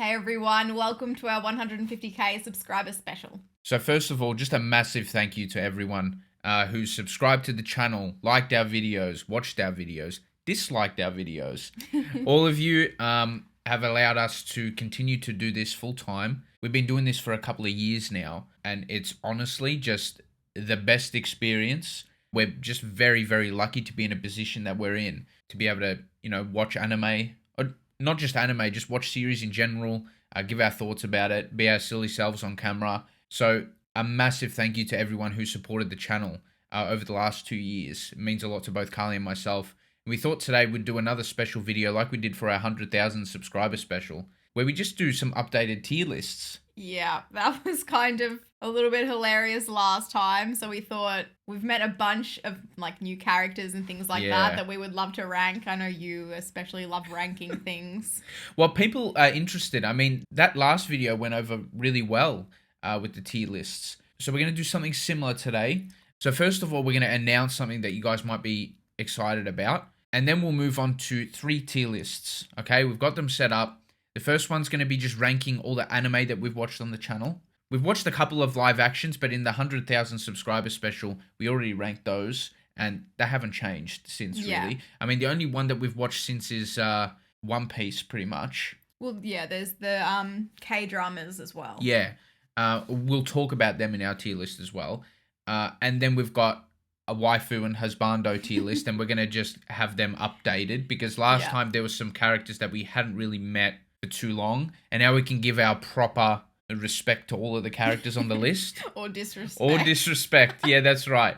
Hey everyone, welcome to our 150k subscriber special. So first of all, just a massive thank you to everyone who subscribed to the channel, liked our videos, watched our videos, disliked our videos. All of you have allowed us to continue to do this full time. We've been doing this for a couple of years now, and it's honestly just the best experience. We're just very, very lucky to be in a position that we're in, to be able to, watch anime, or not just anime, just watch series in general, give our thoughts about it, be our silly selves on camera. So a massive thank you to everyone who supported the channel over the last 2 years. It means a lot to both Carlie and myself. And we thought today we'd do another special video like we did for our 100,000 subscriber special, where we just do some updated tier lists. Yeah, that was kind of a little bit hilarious last time. So we thought we've met a bunch of new characters and things like that we would love to rank. I know you especially love ranking things. Well, people are interested. I mean, that last video went over really well with the tier lists. So we're going to do something similar today. So first of all, we're going to announce something that you guys might be excited about. And then we'll move on to 3 tier lists. Okay, we've got them set up. The first one's going to be just ranking all the anime that we've watched on the channel. We've watched a couple of live actions, but in the 100,000 subscriber special, we already ranked those, and they haven't changed since, really. I mean, the only one that we've watched since is One Piece, pretty much. Well, yeah, there's the K-dramas as well. Yeah, we'll talk about them in our tier list as well. And then we've got a Waifu and Husbando tier list, and we're going to just have them updated, because last time there was some characters that we hadn't really met for too long, and now we can give our proper respect to all of the characters on the list. Or disrespect. Or disrespect, yeah, that's right.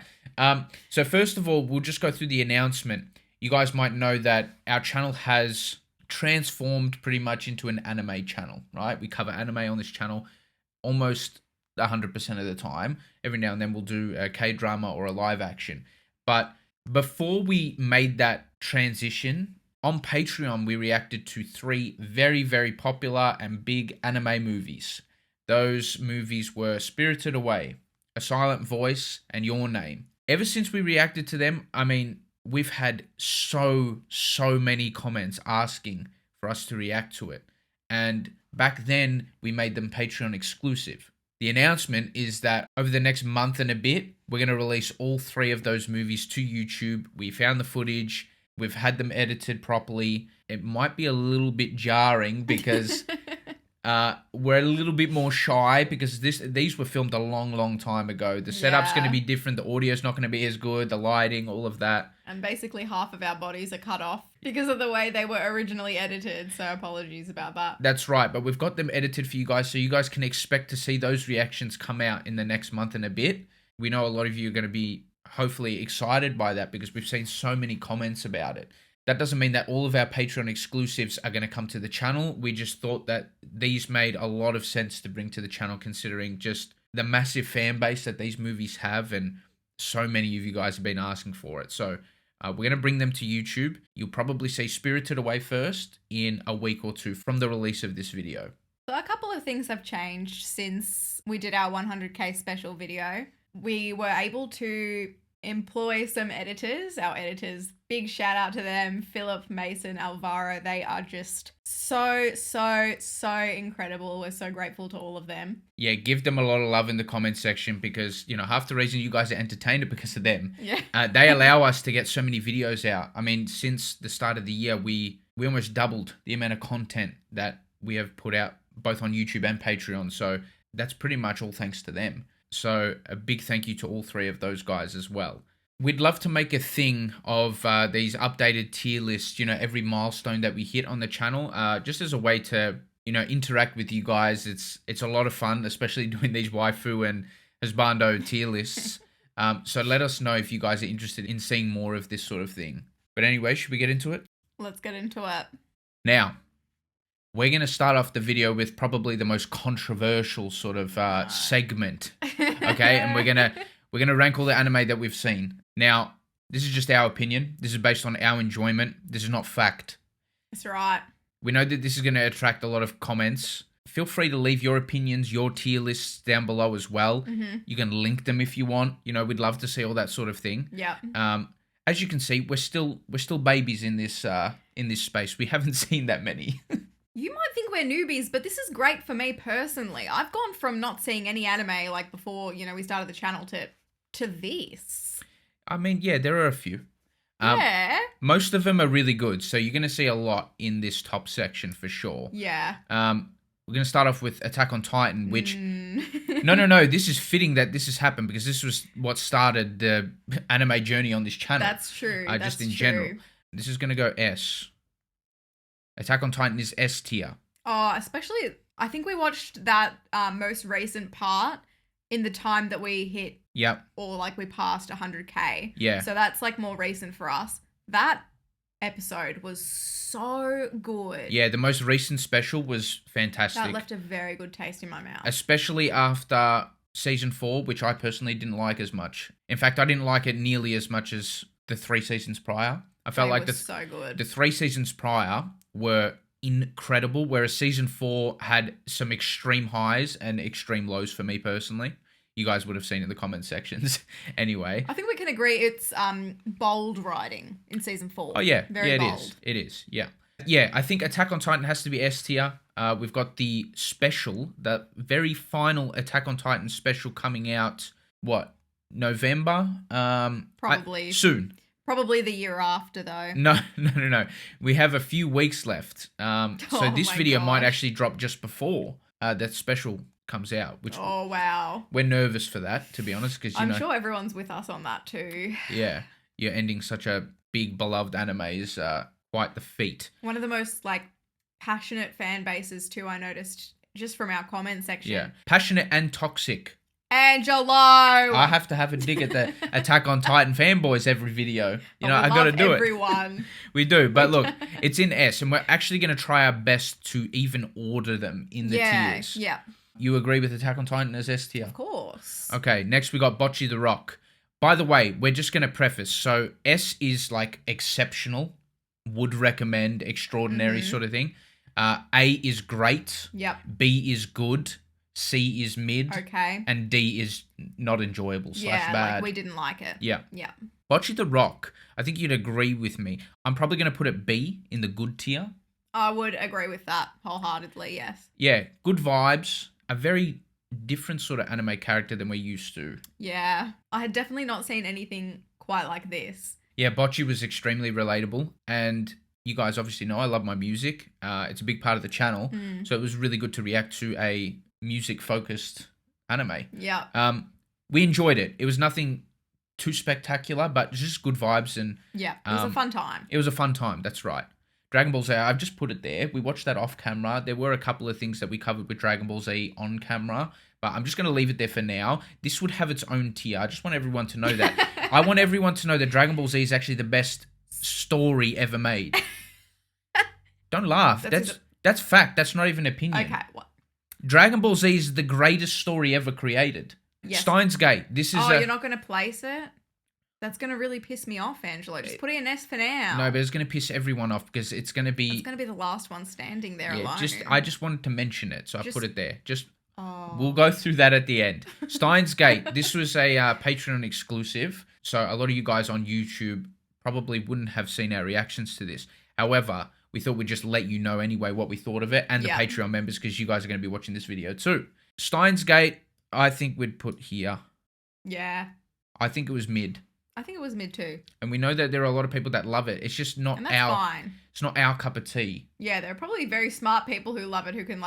So first of all, we'll just go through the announcement. You guys might know that our channel has transformed pretty much into an anime channel, right? We cover anime on this channel almost 100% of the time. Every now and then we'll do a K-drama or a live action. But before we made that transition, on Patreon, we reacted to 3 very, very popular and big anime movies. Those movies were Spirited Away, A Silent Voice, and Your Name. Ever since we reacted to them, I mean, we've had so many comments asking for us to react to it. And back then, we made them Patreon exclusive. The announcement is that over the next month and a bit, we're going to release all 3 of those movies to YouTube. We found the footage. We've had them edited properly. It might be a little bit jarring because we're a little bit more shy because these were filmed a long time ago. The setup's going to be different. The audio's not going to be as good. The lighting, all of that. And basically half of our bodies are cut off because of the way they were originally edited. So apologies about that. That's right. But we've got them edited for you guys, so you guys can expect to see those reactions come out in the next month and a bit. We know a lot of you are going to be hopefully excited by that because we've seen so many comments about it. That doesn't mean that all of our Patreon exclusives are going to come to the channel. We just thought that these made a lot of sense to bring to the channel, considering just the massive fan base that these movies have, and so many of you guys have been asking for it. So we're going to bring them to YouTube. You'll probably see Spirited Away first in a week or 2 from the release of this video. So a couple of things have changed since we did our 100k special video. We were able to employ some editors. Our editors, big shout out to them, Philip, Mason, Alvaro. They are just so incredible. We're so grateful to all of them. Yeah, give them a lot of love in the comment section because, half the reason you guys are entertained is because of them. Yeah. They allow us to get so many videos out. I mean, since the start of the year, we almost doubled the amount of content that we have put out both on YouTube and Patreon. So that's pretty much all thanks to them. So a big thank you to all 3 of those guys as well. We'd love to make a thing of these updated tier lists, every milestone that we hit on the channel, just as a way to, interact with you guys. It's a lot of fun, especially doing these Waifu and Husbando tier lists. So let us know if you guys are interested in seeing more of this sort of thing. But anyway, should we get into it? Let's get into it. Now, we're going to start off the video with probably the most controversial sort of segment, okay? And we're gonna rank all the anime that we've seen. Now, this is just our opinion. This is based on our enjoyment. This is not fact. That's right. We know that this is going to attract a lot of comments. Feel free to leave your opinions, your tier lists down below as well. Mm-hmm. You can link them if you want. We'd love to see all that sort of thing. Yeah. As you can see, we're still babies in this space. We haven't seen that many. You might don't think we're newbies, but this is great for me personally. I've gone from not seeing any anime like before, we started the channel to this. I mean, yeah, there are a few. Yeah. Most of them are really good, so you're going to see a lot in this top section for sure. Yeah. We're going to start off with Attack on Titan, which... No, this is fitting that this has happened because this was what started the anime journey on this channel. That's true. Just in general. This is going to go S. Attack on Titan is S tier. Oh, especially, I think we watched that most recent part in the time that we hit... Yep. Or like we passed 100k. Yeah. So that's like more recent for us. That episode was so good. Yeah, the most recent special was fantastic. That left a very good taste in my mouth. Especially after season 4, which I personally didn't like as much. In fact, I didn't like it nearly as much as the 3 seasons prior. I felt like so good. The 3 seasons prior were incredible, whereas season 4 had some extreme highs and extreme lows for me personally. You guys would have seen in the comment sections. Anyway. I think we can agree it's bold writing in season 4. Oh, yeah. Very bold. It is. Yeah. Yeah, I think Attack on Titan has to be S tier. We've got the special, the very final Attack on Titan special coming out, November? Probably. Soon. Probably the year after, though. No. We have a few weeks left. So this video might actually drop just before that special comes out, which wow, we're nervous for that, to be honest, because I'm sure everyone's with us on that too. Yeah, you're ending such a big beloved anime is quite the feat. One of the most passionate fan bases too, I noticed just from our comment section. Yeah, passionate and toxic. Angelo, I have to have a dig at the Attack on Titan fanboys every video. I got to do everyone. We do, but look, it's in S, and we're actually going to try our best to even order them in the tiers. Yeah. You agree with Attack on Titan as S tier? Of course. Okay, next we got Bocce the Rock. By the way, we're just going to preface. So S is exceptional, would recommend, extraordinary sort of thing. A is great. Yep. B is good. C is mid. Okay. And D is not enjoyable / bad. We didn't like it. Yeah. Yeah. Bocce the Rock, I think you'd agree with me. I'm probably going to put it B in the good tier. I would agree with that wholeheartedly, yes. Yeah, good vibes. A very different sort of anime character than we're used to. Yeah. I had definitely not seen anything quite like this. Yeah, Bocce was extremely relatable. And you guys obviously know I love my music. It's a big part of the channel. So it was really good to react to a music-focused anime. Yeah. We enjoyed it. It was nothing too spectacular, but just good vibes. And yeah, it was a fun time. It was a fun time, that's right. Dragon Ball Z, I've just put it there. We watched that off camera. There were a couple of things that we covered with Dragon Ball Z on camera, but I'm just going to leave it there for now. This would have its own tier. I just want everyone to know that. I want everyone to know that Dragon Ball Z is actually the best story ever made. Don't laugh. That's fact. That's not even opinion. Okay, what? Dragon Ball Z is the greatest story ever created. Yes. Steins Gate. This is you're not going to place it? That's going to really piss me off, Angelo. Just put it in S for now. No, but it's going to piss everyone off because it's going to be... It's going to be the last one standing there alone. I just wanted to mention it, so I put it there. We'll go through that at the end. Steins Gate. This was a Patreon exclusive, so a lot of you guys on YouTube probably wouldn't have seen our reactions to this. However, we thought we'd just let you know anyway what we thought of it, and the Patreon members, because you guys are going to be watching this video too. Steins Gate, I think we'd put here. Yeah. I think it was mid. I think it was mid too. And we know that there are a lot of people that love it. It's just not fine. It's not our cup of tea. Yeah, there are probably very smart people who love it, who can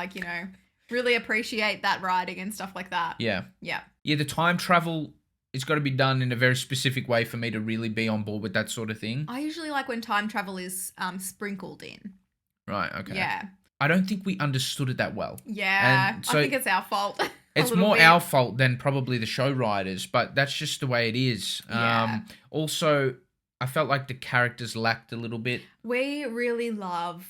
really appreciate that writing and stuff like that. Yeah. Yeah. Yeah, the time travel, it's got to be done in a very specific way for me to really be on board with that sort of thing. I usually like when time travel is sprinkled in. Right, okay. Yeah. I don't think we understood it that well. Yeah, so I think it's our fault. It's more our fault than probably the show writers, but that's just the way it is. Yeah. Also, I felt like the characters lacked a little bit. We really love,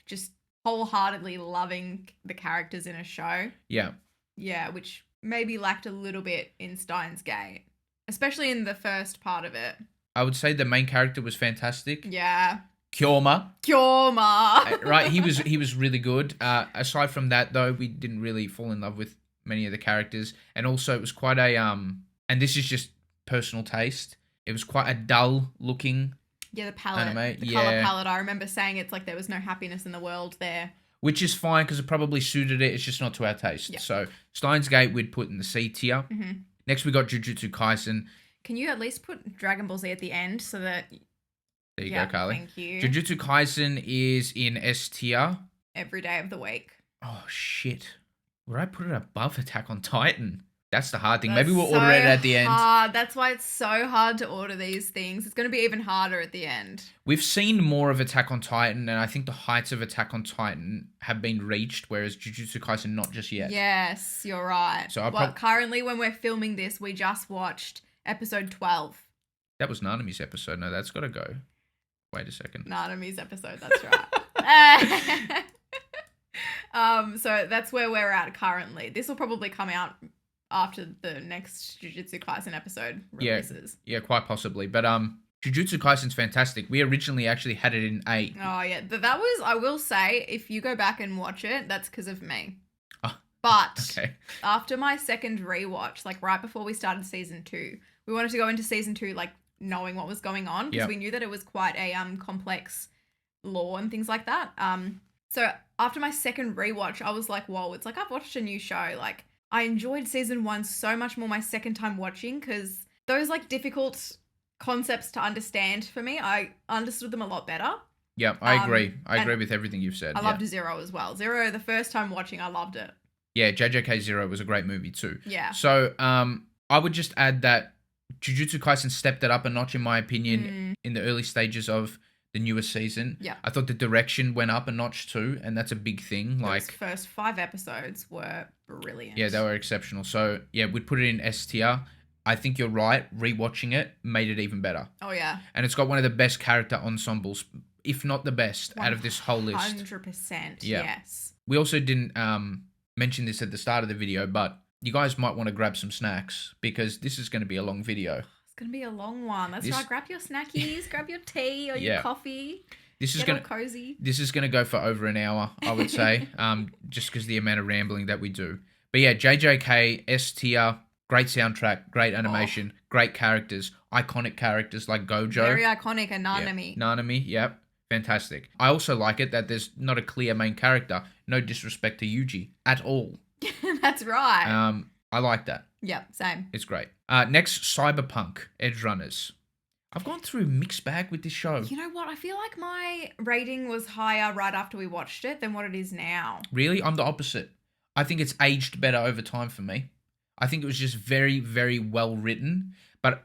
just wholeheartedly loving the characters in a show. Yeah. Yeah, which maybe lacked a little bit in Steins Gate, especially in the first part of it. I would say the main character was fantastic. Yeah. Kyoma. Right, he was really good. Aside from that, though, we didn't really fall in love with many of the characters, and also it was quite a and this is just personal taste. It was quite a dull looking. Yeah, the palette, anime. the color palette. I remember saying it's like there was no happiness in the world there. which is fine because it probably suited it. It's just not to our taste. Yeah. So Steins Gate we'd put in the C tier. Mm-hmm. Next we got Jujutsu Kaisen. Can you at least put Dragon Ball Z at the end so that... There you go, Carlie. Thank you. Jujutsu Kaisen is in S tier. Every day of the week. Oh, shit. Would I put it above Attack on Titan? That's the hard thing. That's Maybe we'll so order it at the end. hard. That's why it's so hard to order these things. It's going to be even harder at the end. We've seen more of Attack on Titan, and I think the heights of Attack on Titan have been reached, whereas Jujutsu Kaisen not just yet. Yes, you're right. So currently, when we're filming this, we just watched episode 12. That was Nanami's episode. No, that's got to go. Wait a second. Nanami's episode, that's right. So that's where we're at currently. This will probably come out after the next Jujutsu Kaisen episode releases. Yeah, quite possibly. But Jujutsu Kaisen's fantastic. We originally actually had it in A. Oh, yeah. That was, I will say, if you go back and watch it, that's because of me. Oh, but okay. After my second rewatch, like right before we started season 2, we wanted to go into season 2 like knowing what was going on because we knew that it was quite a complex lore and things like that. So after my second rewatch, I was like, whoa, it's like I've watched a new show. Like I enjoyed season 1 so much more my second time watching because those like difficult concepts to understand for me, I understood them a lot better. Yeah, I agree. I agree with everything you've said. I loved Zero as well. Zero, the first time watching, I loved it. Yeah, JJK Zero was a great movie too. Yeah. So I would just add that Jujutsu Kaisen stepped it up a notch in my opinion in the early stages of the newest season. Yeah. I thought the direction went up a notch too, and that's a big thing. Those first 5 episodes were brilliant. Yeah, they were exceptional. So yeah, we'd put it in S tier. I think you're right. Rewatching it made it even better. Oh yeah. And it's got one of the best character ensembles, if not the best, out of this whole list. 100%. Yeah. Yes. We also didn't mention this at the start of the video, but you guys might want to grab some snacks because this is going to be a long video. It's going to be a long one. That's right. Grab your snackies, grab your tea or your coffee. This is Get all cozy. This is going to go for over an hour, I would say, just because the amount of rambling that we do. But yeah, JJK, S tier, great soundtrack, great animation, great characters, iconic characters like Gojo. Very iconic, and Nanami. Yeah. Nanami, yep. Fantastic. I also like it that there's not a clear main character. No disrespect to Yuji at all. That's right. I like that. Yep, same. It's great. Next, Cyberpunk Edge Runners. I've gone through a mixed bag with this show. You know what? I feel like my rating was higher right after we watched it than what it is now. Really? I'm the opposite. I think it's aged better over time for me. I think it was just very, very well written. But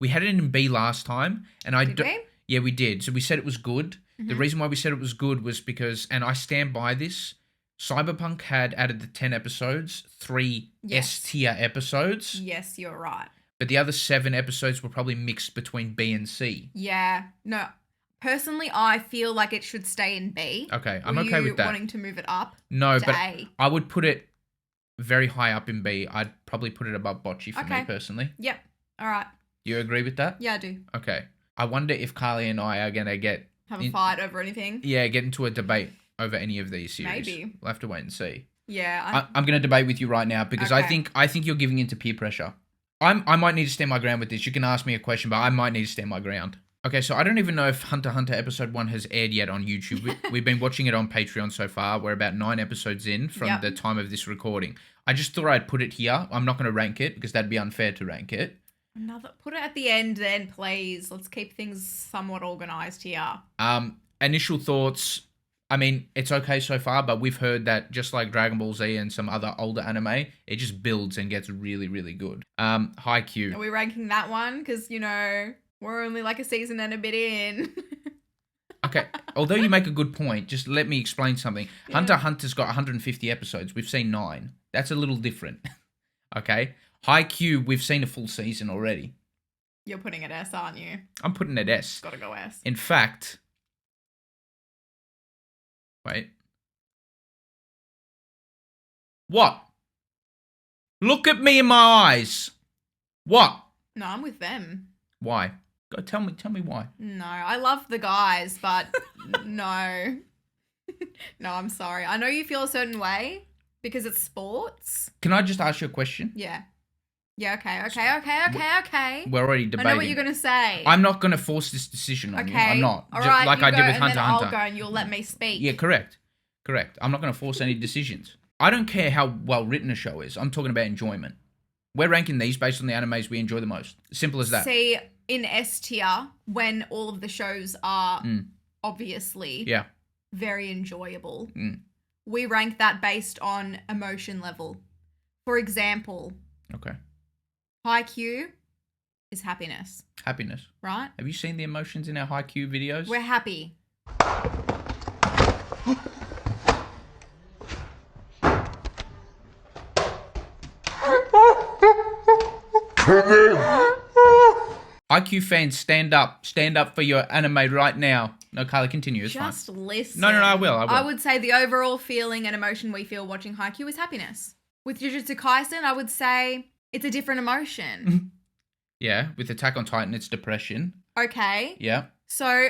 we had it in B last time. And Did we? Yeah, we did. So we said it was good. Mm-hmm. The reason why we said it was good was because, and I stand by this, Cyberpunk had added the 10 episodes, 3 S-tier episodes. Yes, you're right. But the other 7 episodes were probably mixed between B and C. Yeah. No, personally, I feel like it should stay in B. Okay, I'm okay with that. Wanting to move it up No, to but A. I would put it very high up in B. I'd probably put it above Bocce for me personally. Yep. All right. You agree with that? Yeah, I do. Okay. I wonder if Carlie and I are going to have a fight over anything. Yeah, get into a debate over any of these series. Maybe. We'll have to wait and see. Yeah. I'm going to debate with you right now because I think you're giving into peer pressure. I might need to stand my ground with this. You can ask me a question, but I might need to stand my ground. Okay, so I don't even know if Hunter x Hunter episode 1 has aired yet on YouTube. We've been watching it on Patreon so far. We're about 9 episodes in from the time of this recording. I just thought I'd put it here. I'm not going to rank it because that'd be unfair to rank it. Put it at the end then, please. Let's keep things somewhat organized here. Initial thoughts. I mean, it's okay so far, but we've heard that just like Dragon Ball Z and some other older anime, it just builds and gets really, really good. Haikyuu. Are we ranking that one? Because, we're only like a season and a bit in. Okay, although you make a good point, just let me explain something. Yeah. Hunter x Hunter's got 150 episodes. We've seen 9. That's a little different. Okay? Haikyuu, we've seen a full season already. You're putting it S, aren't you? I'm putting it S. Gotta go S. In fact... Wait. What? Look at me in my eyes. What? No, I'm with them. Why? Go tell me why. No, I love the guys, but no. No, I'm sorry. I know you feel a certain way because it's sports. Can I just ask you a question? Yeah. Yeah, okay. We're already debating. I know what you're going to say. I'm not going to force this decision on you. I'm not. All right, like I did with Hunter x Hunter. I'll go and you'll let me speak. Yeah, correct. Correct. I'm not going to force any decisions. I don't care how well written a show is. I'm talking about enjoyment. We're ranking these based on the animes we enjoy the most. Simple as that. See, in S tier, when all of the shows are obviously very enjoyable, we rank that based on emotion level. For example, Haikyuu is happiness. Happiness. Right? Have you seen the emotions in our Haikyuu videos? We're happy. IQ fans, stand up. Stand up for your anime right now. No, Carlie, continue. It's Just fine. listen. No, I will. I would say the overall feeling and emotion we feel watching Haikyuu is happiness. With Jujutsu Kaisen, I would say it's a different emotion. Yeah, with Attack on Titan, it's depression. Okay. Yeah. So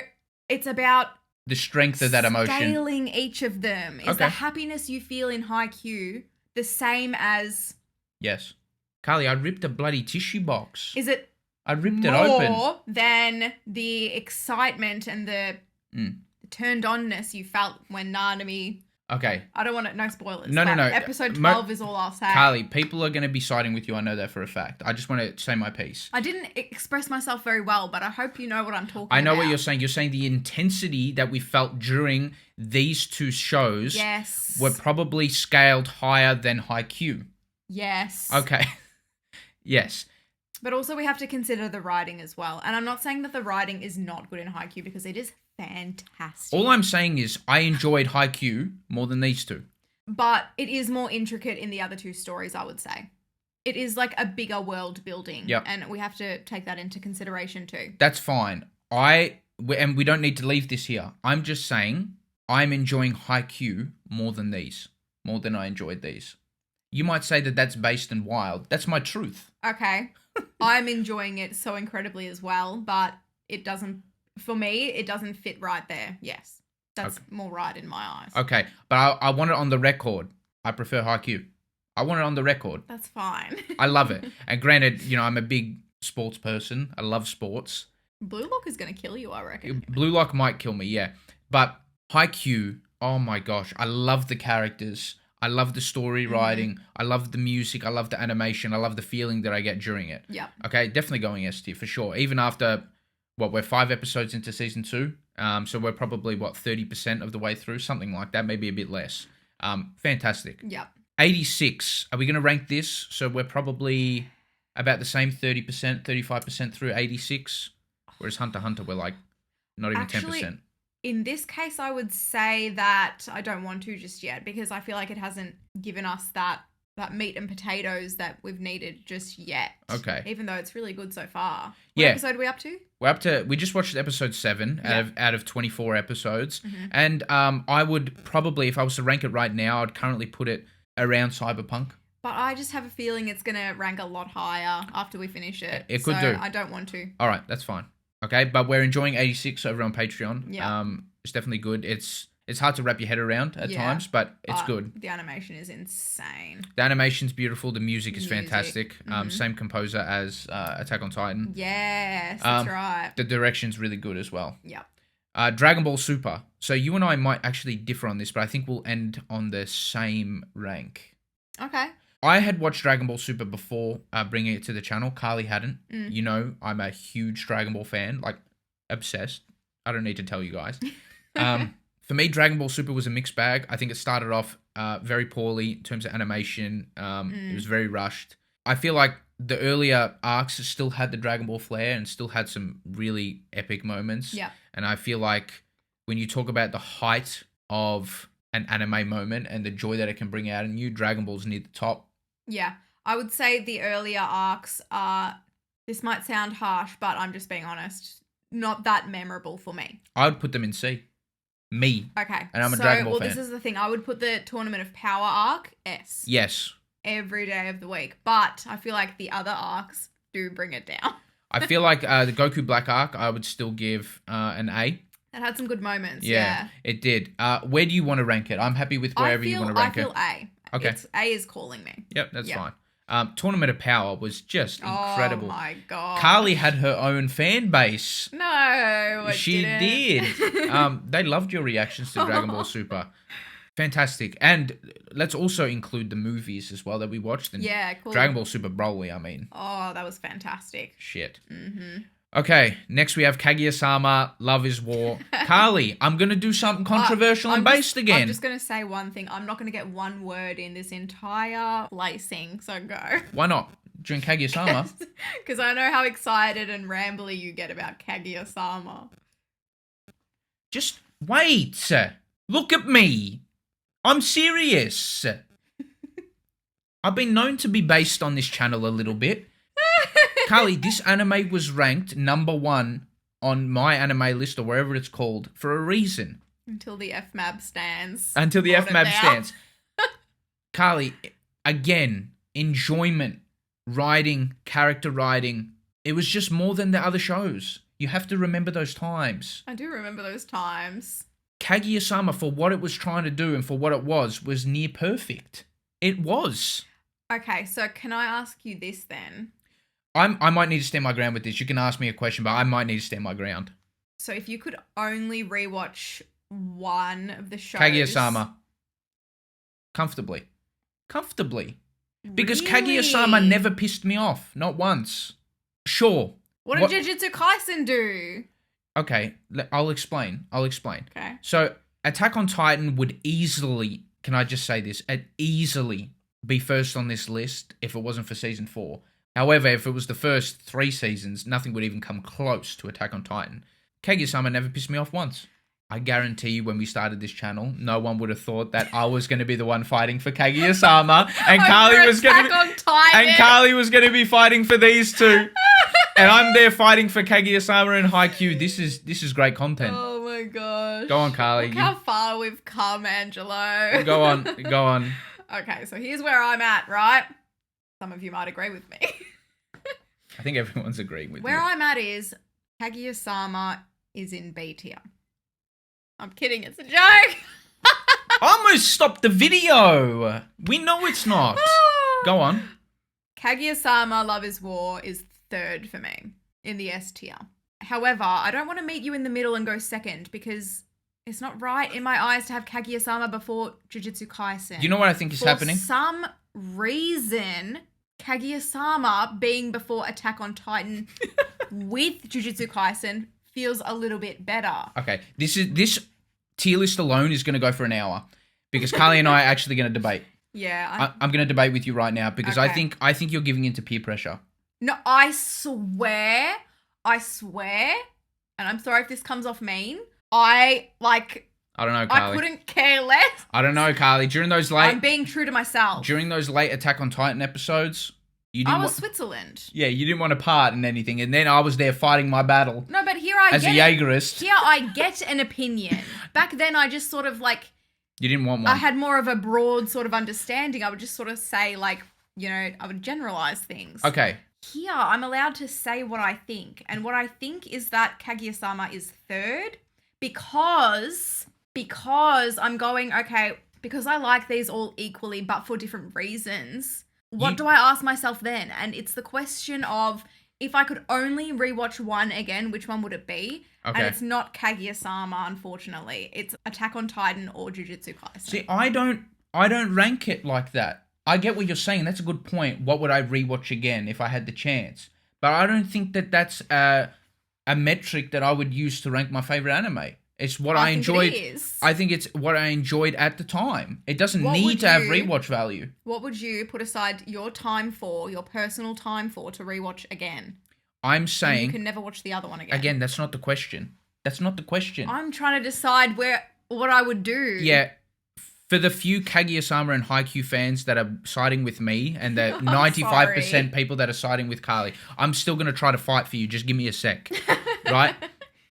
it's about the strength of that emotion. Scaling each of them. Is the happiness you feel in Haikyuu the same as... Yes. Carlie, I ripped a bloody tissue box. Is it I ripped it open. More than the excitement and the turned onness you felt when Nanami... Okay. I don't want to... No spoilers. No. Episode 12 is all I'll say. Carlie, people are going to be siding with you. I know that for a fact. I just want to say my piece. I didn't express myself very well, but I hope you know what I'm talking about. I know what you're saying. You're saying the intensity that we felt during these two shows were probably scaled higher than Haikyuu. Yes. Okay. Yes. But also we have to consider the writing as well. And I'm not saying that the writing is not good in Haikyuu because it is fantastic. All I'm saying is I enjoyed Haikyuu more than these two. But it is more intricate in the other two stories, I would say. It is like a bigger world building. Yep. And we have to take that into consideration too. That's fine. And we don't need to leave this here. I'm just saying I'm enjoying Haikyuu more than these. More than I enjoyed these. You might say that that's based and wild. That's my truth. Okay. I'm enjoying it so incredibly as well, but it doesn't, for me, it doesn't fit right there. Yes. That's more right in my eyes. Okay. But I want it on the record. I prefer Haikyuu. I want it on the record. That's fine. I love it. And granted, I'm a big sports person. I love sports. Blue Lock is going to kill you, I reckon. Blue Lock might kill me, yeah. But Haikyuu, oh my gosh. I love the characters. I love the story writing. I love the music. I love the animation. I love the feeling that I get during it. Yeah. Okay, definitely going S tier for sure. Even after, we're 5 episodes into season 2. So we're probably, 30% of the way through? Something like that, maybe a bit less. Fantastic. Yeah. 86. Are we going to rank this? So we're probably about the same 30%, 35% through 86. Whereas Hunter x Hunter, we're like not even 10%. In this case, I would say that I don't want to just yet because I feel like it hasn't given us that meat and potatoes that we've needed just yet. Okay. Even though it's really good so far. What episode are we up to? We just watched episode 7 out of 24 episodes. Mm-hmm. And I would probably, if I was to rank it right now, I'd currently put it around Cyberpunk. But I just have a feeling it's going to rank a lot higher after we finish it. It could do. I don't want to. All right, that's fine. Okay, but we're enjoying 86 over on Patreon. Yeah. It's definitely good. It's hard to wrap your head around at times, but it's good. The animation is insane. The animation's beautiful. The music is fantastic. Same composer as Attack on Titan. Yes, that's right. The direction's really good as well. Yep. Dragon Ball Super. So you and I might actually differ on this, but I think we'll end on the same rank. Okay. I had watched Dragon Ball Super before bringing it to the channel. Carlie hadn't. You know, I'm a huge Dragon Ball fan, like obsessed. I don't need to tell you guys. For me, Dragon Ball Super was a mixed bag. I think it started off very poorly in terms of animation. It was very rushed. I feel like the earlier arcs still had the Dragon Ball flair and still had some really epic moments. Yeah. And I feel like when you talk about the height of an anime moment and the joy that it can bring out in you, Dragon Ball's near the top. Yeah. I would say the earlier arcs are, this might sound harsh, but I'm just being honest, not that memorable for me. I would put them in C. Me. Okay. And I'm a Dragon Ball fan. This is the thing. I would put the Tournament of Power arc S. Yes. Every day of the week. But I feel like the other arcs do bring it down. I feel like the Goku Black arc, I would still give an A. That had some good moments. Yeah. It did. Where do you want to rank it? I'm happy with wherever you want to rank it. I feel A. Okay. A is calling me. Yep, that's fine. Tournament of Power was just incredible. Oh my god. Carlie had her own fan base. No, she did. They loved your reactions to Dragon Ball Super. Fantastic. And let's also include the movies as well that we watched. And Yeah, cool. Dragon Ball Super Broly, I mean. Oh, that was fantastic. Shit. Mm-hmm. Okay, next we have Kaguya-sama, Love is War. Carlie, I'm going to do something controversial and based again. I'm just going to say one thing. I'm not going to get one word in this entire placing, so go. Why not? During Kaguya-sama. Because I know how excited and rambly you get about Kaguya-sama. Just wait. Look at me. I'm serious. I've been known to be based on this channel a little bit. Carlie, this anime was ranked number 1 on my anime list or wherever it's called for a reason. Until the FMAB stands. Carlie, again, enjoyment, writing, character writing. It was just more than the other shows. You have to remember those times. I do remember those times. Kaguya-sama, for what it was trying to do and for what it was near perfect. It was. Okay, so can I ask you this then? I might need to stand my ground with this. You can ask me a question, but I might need to stand my ground. So if you could only rewatch one of the shows... Kaguya-sama. Comfortably. Because Really? Kaguya-sama never pissed me off. Not once. Sure. What did Jujutsu Kaisen do? Okay, I'll explain. Okay. So, Attack on Titan would easily, can I just say this, easily be first on this list if it wasn't for Season 4. However, if it was the first 3 seasons, nothing would even come close to Attack on Titan. Kaguya-sama never pissed me off once. I guarantee you when we started this channel, no one would have thought that I was going to be the one fighting for Kaguya-sama and Carlie was going to be fighting for these two. And I'm there fighting for Kaguya-sama and Haikyuu. This is great content. Oh my gosh. Go on, Carlie. Look how far we've come, Angelo. Go on. Okay, so here's where I'm at, right? Some of you might agree with me. I think everyone's agreeing with Where you. I'm at is Kaguya-sama is in B tier. I'm kidding, it's a joke. I almost stopped the video. We know it's not. Go on. Kaguya-sama Love is War is 3rd for me in the S tier. However, I don't want to meet you in the middle and go 2nd because it's not right in my eyes to have Kaguya-sama before Jujutsu Kaisen. You know what I think is happening? For some reason, Kaguya-sama being before Attack on Titan with Jujutsu Kaisen feels a little bit better. Okay, this tier list alone is going to go for an hour because Carlie and I are actually going to debate. Yeah. I'm going to debate with you right now because Okay. I think you're giving into peer pressure. No, I swear, and I'm sorry if this comes off mean, I don't know, Carlie. I couldn't care less. I don't know, Carlie. During those I'm being true to myself. late Attack on Titan episodes, you I didn't was Switzerland. Yeah, you didn't want to part in anything, and then I was there fighting my battle No, but here as a Jaegerist. Here I get an opinion. Back then I just sort of You didn't want one. I had more of a broad sort of understanding. I would just sort of say I would generalize things. Okay. Here, I'm allowed to say what I think. And what I think is that Kaguya-sama is 3rd because I'm going, okay, because I like these all equally, but for different reasons. What do I ask myself then? And it's the question of, if I could only rewatch one again, which one would it be? Okay. And it's not Kaguya-sama, unfortunately. It's Attack on Titan or Jujutsu Kaisen. See, I don't rank it like that. I get what you're saying. That's a good point. What would I rewatch again if I had the chance? But I don't think that that's a metric that I would use to rank my favorite anime. It's what I enjoyed. It is. I think it's what I enjoyed at the time. It doesn't What need would to have you- rewatch value. What would you put aside your personal time for to rewatch again? I'm And saying, you can never watch the other one again. again, that's not the question. I'm trying to decide what I would do. Yeah. For the few Kaguya-sama and Haikyuu fans that are siding with me and the 95% sorry. people that are siding with Carlie, I'm still going to try to fight for you. Just give me a sec. Right?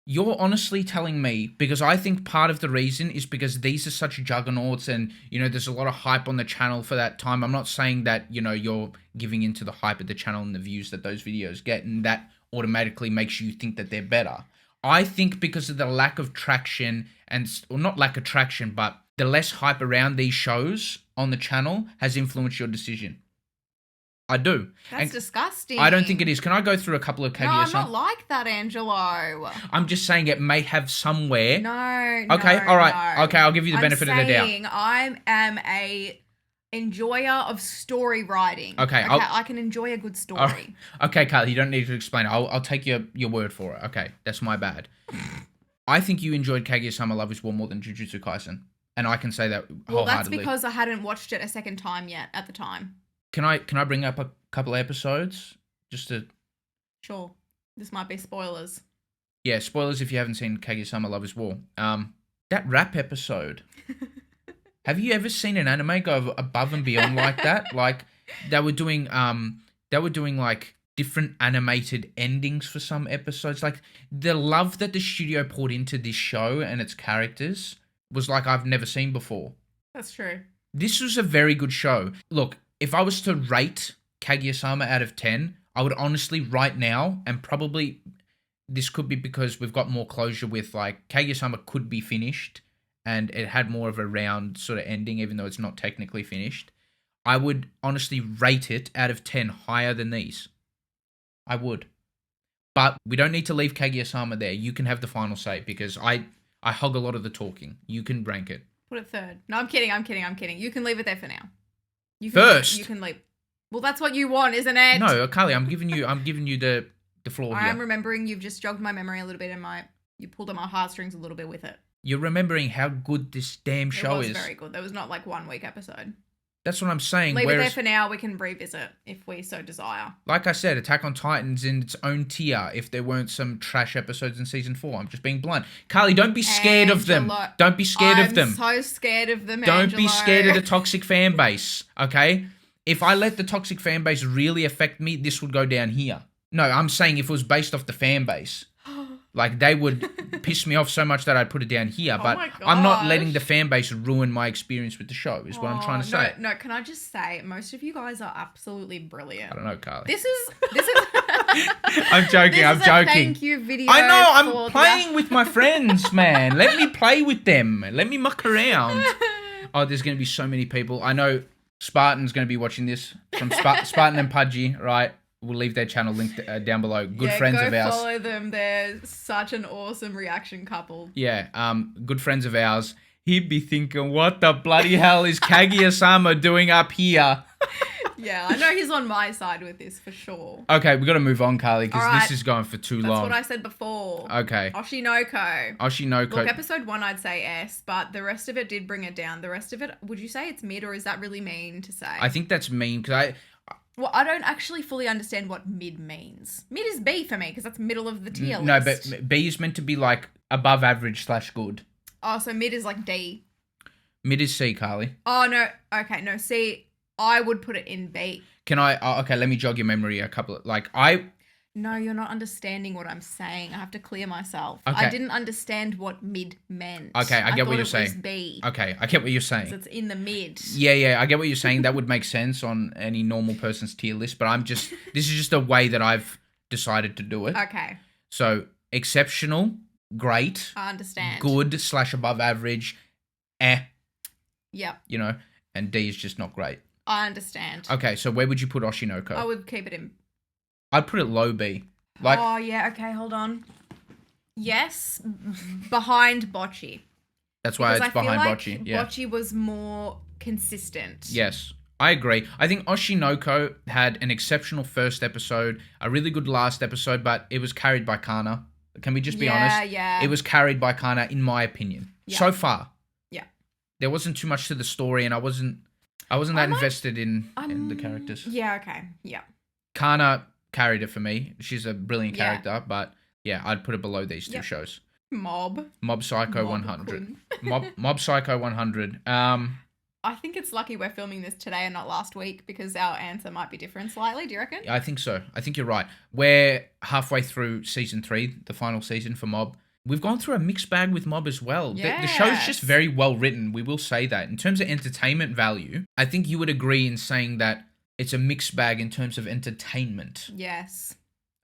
You're honestly telling me, because I think part of the reason is because these are such juggernauts and, there's a lot of hype on the channel for that time. I'm not saying that, you're giving into the hype of the channel and the views that those videos get, and that automatically makes you think that they're better. I think because of the lack of traction or not lack of traction, but the less hype around these shows on the channel has influenced your decision. I do. That's And disgusting. I don't think it is. Can I go through a couple of No, I'm Kaguya-sama? not like that, Angelo. I'm just saying it may have somewhere. No. Okay, no, all right. no. Okay, I'll give you the benefit of the doubt. I am a enjoyer of story writing. Okay, I can enjoy a good story. All right. Okay, Carlie, you don't need to explain it. I'll take your word for it. Okay, that's my bad. I think you enjoyed Kaguya-sama Love is War more than Jujutsu Kaisen. And I can say that wholeheartedly. Well, that's because I hadn't watched it a second time yet at the time. Can I bring up a couple of episodes? Just to... Sure. This might be spoilers. Yeah, spoilers if you haven't seen Kaguya-sama Love is War. That rap episode. Have you ever seen an anime go above and beyond like that? Like, they were doing like different animated endings for some episodes. Like, the love that the studio poured into this show and its characters was like I've never seen before. That's true. This was a very good show. Look, if I was to rate Kaguya-sama out of 10, I would honestly right now, and probably this could be because we've got more closure with, like, Kaguya-sama could be finished and it had more of a round sort of ending, even though it's not technically finished. I would honestly rate it out of 10 higher than these. I would. But we don't need to leave Kaguya-sama there. You can have the final say because I hog a lot of the talking. You can rank it. Put it third. No, I'm kidding. You can leave it there for now. First? You can leave. Well, that's what you want, isn't it? No, Carlie, I'm giving you the floor here. I'm remembering you've just jogged my memory a little bit and you pulled at my heartstrings a little bit with it. You're remembering how good this damn show is. It was very good. There was not like 1 week episode. That's what I'm saying. Leave it there for now. We can revisit if we so desire. Like I said, Attack on Titan's in its own tier if there weren't some trash episodes in season 4. I'm just being blunt. Carlie, don't be scared of them. Don't be scared of them. I'm so scared of them, Don't be scared of the toxic fan base, okay? If I let the toxic fan base really affect me, this would go down here. No, I'm saying if it was based off the fan base. Like, they would piss me off so much that I'd put it down here. But I'm not letting the fan base ruin my experience with the show, is what I'm trying to say. No, can I just say, most of you guys are absolutely brilliant. I don't know, Carlie. This is I'm joking, I'm joking. Thank you video. I know, I'm playing with my friends, man. Let me play with them. Let me muck around. Oh, there's going to be so many people. I know Spartan's going to be watching this from Spartan and Pudgy, right? We'll leave their channel linked down below. Good friends of ours. Follow them. They're such an awesome reaction couple. Yeah, good friends of ours. He'd be thinking, what the bloody hell is Kaguya-sama doing up here? Yeah, I know he's on my side with this for sure. Okay, we got to move on, Carlie, because this is going for too long. That's what I said before. Okay. Oshinoko. Look, episode 1 I'd say S, but the rest of it did bring it down. The rest of it, would you say it's mid, or is that really mean to say? I think that's mean, because Well, I don't actually fully understand what mid means. Mid is B for me, because that's middle of the tier list. No, but B is meant to be like above average / good. Oh, so mid is like D. Mid is C, Carlie. Oh, no. Okay, no, C, I would put it in B. Can I... okay, let me jog your memory a couple of... No, you're not understanding what I'm saying. I have to clear myself. Okay. I didn't understand what mid meant. Okay, I get what you're saying. Was B. Okay, I get what you're saying. It's in the mid. Yeah, I get what you're saying. That would make sense on any normal person's tier list, but this is just a way that I've decided to do it. Okay. So, exceptional, great. I understand. Good / above average, Yep. You know, and D is just not great. I understand. Okay, so where would you put Oshinoko? I would keep it in. I'd put it low B. Oh, yeah, okay, hold on. Yes, behind Bocce. That's why it's behind Bocce. Yeah. Bocce was more consistent. Yes, I agree. I think Oshinoko had an exceptional first episode, a really good last episode, but it was carried by Kana. Can we just be honest? Yeah. It was carried by Kana, in my opinion. Yeah. So far. Yeah. There wasn't too much to the story, and I wasn't that invested in the characters. Yeah, okay. Yeah. Kana carried it for me. She's a brilliant character, but yeah, I'd put it below these two shows. Mob Psycho 100. Mob Psycho 100. I think it's lucky we're filming this today and not last week, because our answer might be different slightly. Do you reckon? I think so. I think you're right. We're halfway through season 3, the final season for Mob. We've gone through a mixed bag with Mob as well. Yes. The show's just very well written. We will say that. In terms of entertainment value, I think you would agree in saying that it's a mixed bag in terms of entertainment. Yes.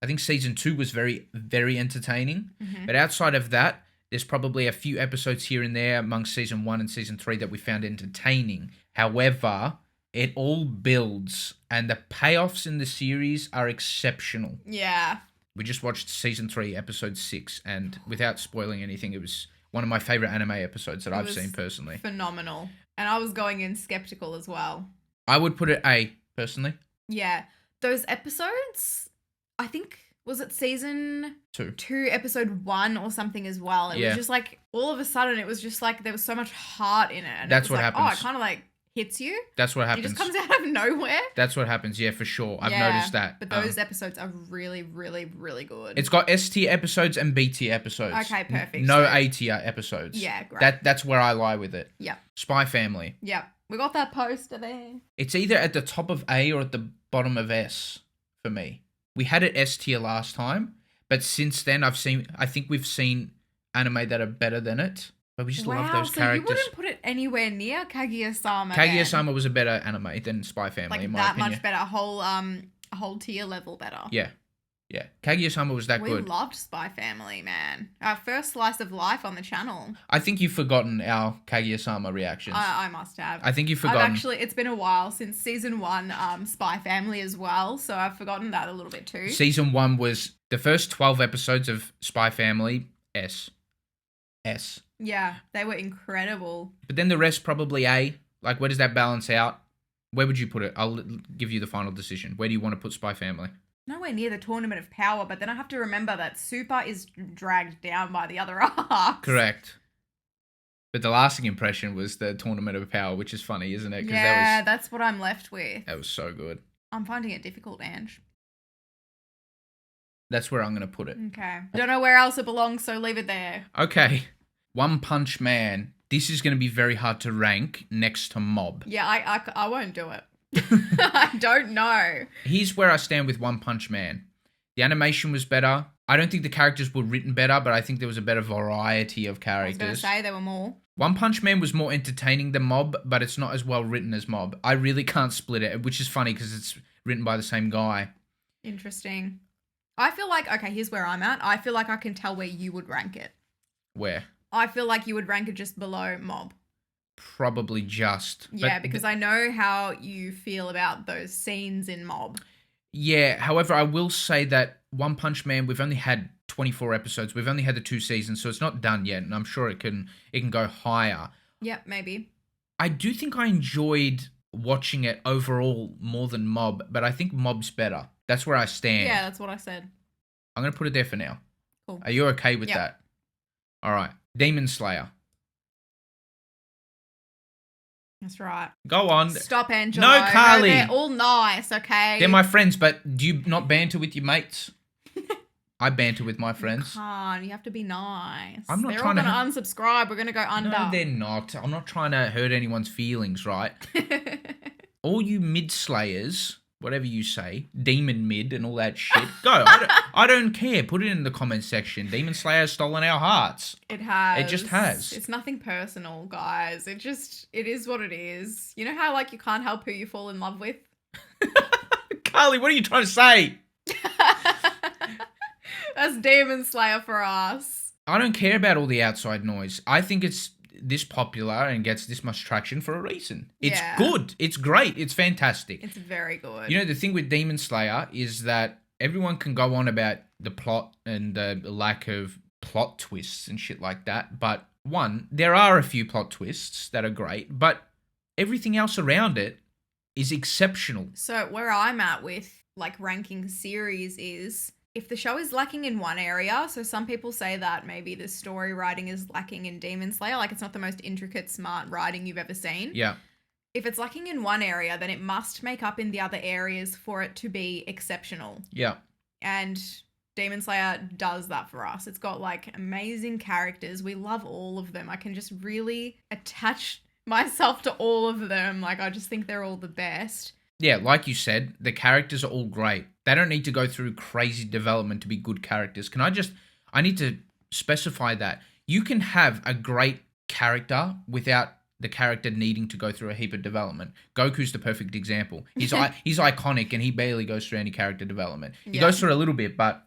I think season 2 was very, very entertaining. Mm-hmm. But outside of that, there's probably a few episodes here and there amongst season 1 and season 3 that we found entertaining. However, It all builds, and the payoffs in the series are exceptional. Yeah. We just watched season 3, episode 6, and without spoiling anything, it was one of my favorite anime episodes that I've seen personally. Phenomenal. And I was going in skeptical as well. I would put it A, personally. Yeah. Those episodes, I think, was it season 2, episode 1 or something as well? It was just like, all of a sudden, it was just like there was so much heart in it. And That's what happens. Oh, it kind of like hits you. That's what happens. It just comes out of nowhere. That's what happens, yeah, for sure. I've noticed that. But those episodes are really, really, really good. It's got S tier episodes and B tier episodes. Okay, perfect. No A tier episodes. Yeah, great. That's where I lie with it. Yeah. Spy Family. Yeah. We got that poster there. It's either at the top of A or at the bottom of S for me. We had it S tier last time, but since then I think we've seen anime that are better than it. But we just love those characters. You wouldn't put it anywhere near Kaguya-sama. Kaguya-sama was a better anime than Spy Family, in my opinion. Much better. A whole tier level better. Yeah. Yeah. Kaguya-sama was that good. We loved Spy Family, man. Our first slice of life on the channel. I think you've forgotten our Kaguya-sama reactions. I must have. I think you've forgotten. It's been a while since season 1, Spy Family as well, so I've forgotten that a little bit too. Season 1 was the first 12 episodes of Spy Family, S. Yeah, they were incredible. But then the rest probably A. Like, where does that balance out? Where would you put it? I'll give you the final decision. Where do you want to put Spy Family? Nowhere near the Tournament of Power, but then I have to remember that Super is dragged down by the other arcs. Correct. But the lasting impression was the Tournament of Power, which is funny, isn't it? Yeah, that's what I'm left with. That was so good. I'm finding it difficult, Ange. That's where I'm going to put it. Okay. I don't know where else it belongs, so leave it there. Okay. One Punch Man. This is going to be very hard to rank next to Mob. Yeah, I won't do it. I don't know. Here's where I stand with One Punch Man. The animation was better. I don't think the characters were written better, but I think there was a better variety of characters. I was going to say there were more. One Punch Man was more entertaining than Mob, but it's not as well written as Mob. I really can't split it, which is funny because it's written by the same guy. Interesting. I feel like, okay, here's where I'm at. I feel like I can tell where you would rank it. Where? I feel like you would rank it just below Mob. Probably just. Yeah, because I know how you feel about those scenes in Mob. Yeah, however, I will say that One Punch Man, we've only had 24 episodes. We've only had the 2 seasons, so it's not done yet, and I'm sure it can go higher. Yep, maybe. I do think I enjoyed watching it overall more than Mob, but I think Mob's better. That's where I stand. Yeah, that's what I said. I'm going to put it there for now. Cool. Are you okay with that? All right. Demon Slayer. That's right. Go on. Stop, Angelo. No, Carlie. They're all nice, okay? They're my friends, but do you not banter with your mates? I banter with my friends. You can't. You have to be nice. I'm not they're trying all going to unsubscribe. We're going to go under. No, they're not. I'm not trying to hurt anyone's feelings, right? All you mid-slayers, whatever you say, demon mid and all that shit, go. I don't care. Put it in the comment section. Demon Slayer has stolen our hearts. It has. It just has. It's nothing personal, guys. It is what it is. You know how, like, you can't help who you fall in love with? Carlie, what are you trying to say? That's Demon Slayer for us. I don't care about all the outside noise. I think it's this popular and gets this much traction for a reason. It's good. It's great. It's fantastic. It's very good. You know, the thing with Demon Slayer is that everyone can go on about the plot and the lack of plot twists and shit like that. But one, there are a few plot twists that are great, but everything else around it is exceptional. So where I'm at with, like, ranking series is, if the show is lacking in one area, so some people say that maybe the story writing is lacking in Demon Slayer, like it's not the most intricate, smart writing you've ever seen. Yeah. If it's lacking in one area, then it must make up in the other areas for it to be exceptional. Yeah. And Demon Slayer does that for us. It's got, like, amazing characters. We love all of them. I can just really attach myself to all of them. Like, I just think they're all the best. Yeah, like you said, the characters are all great. They don't need to go through crazy development to be good characters. I need to specify that. You can have a great character without the character needing to go through a heap of development. Goku's the perfect example. He's iconic and he barely goes through any character development. He goes through a little bit, but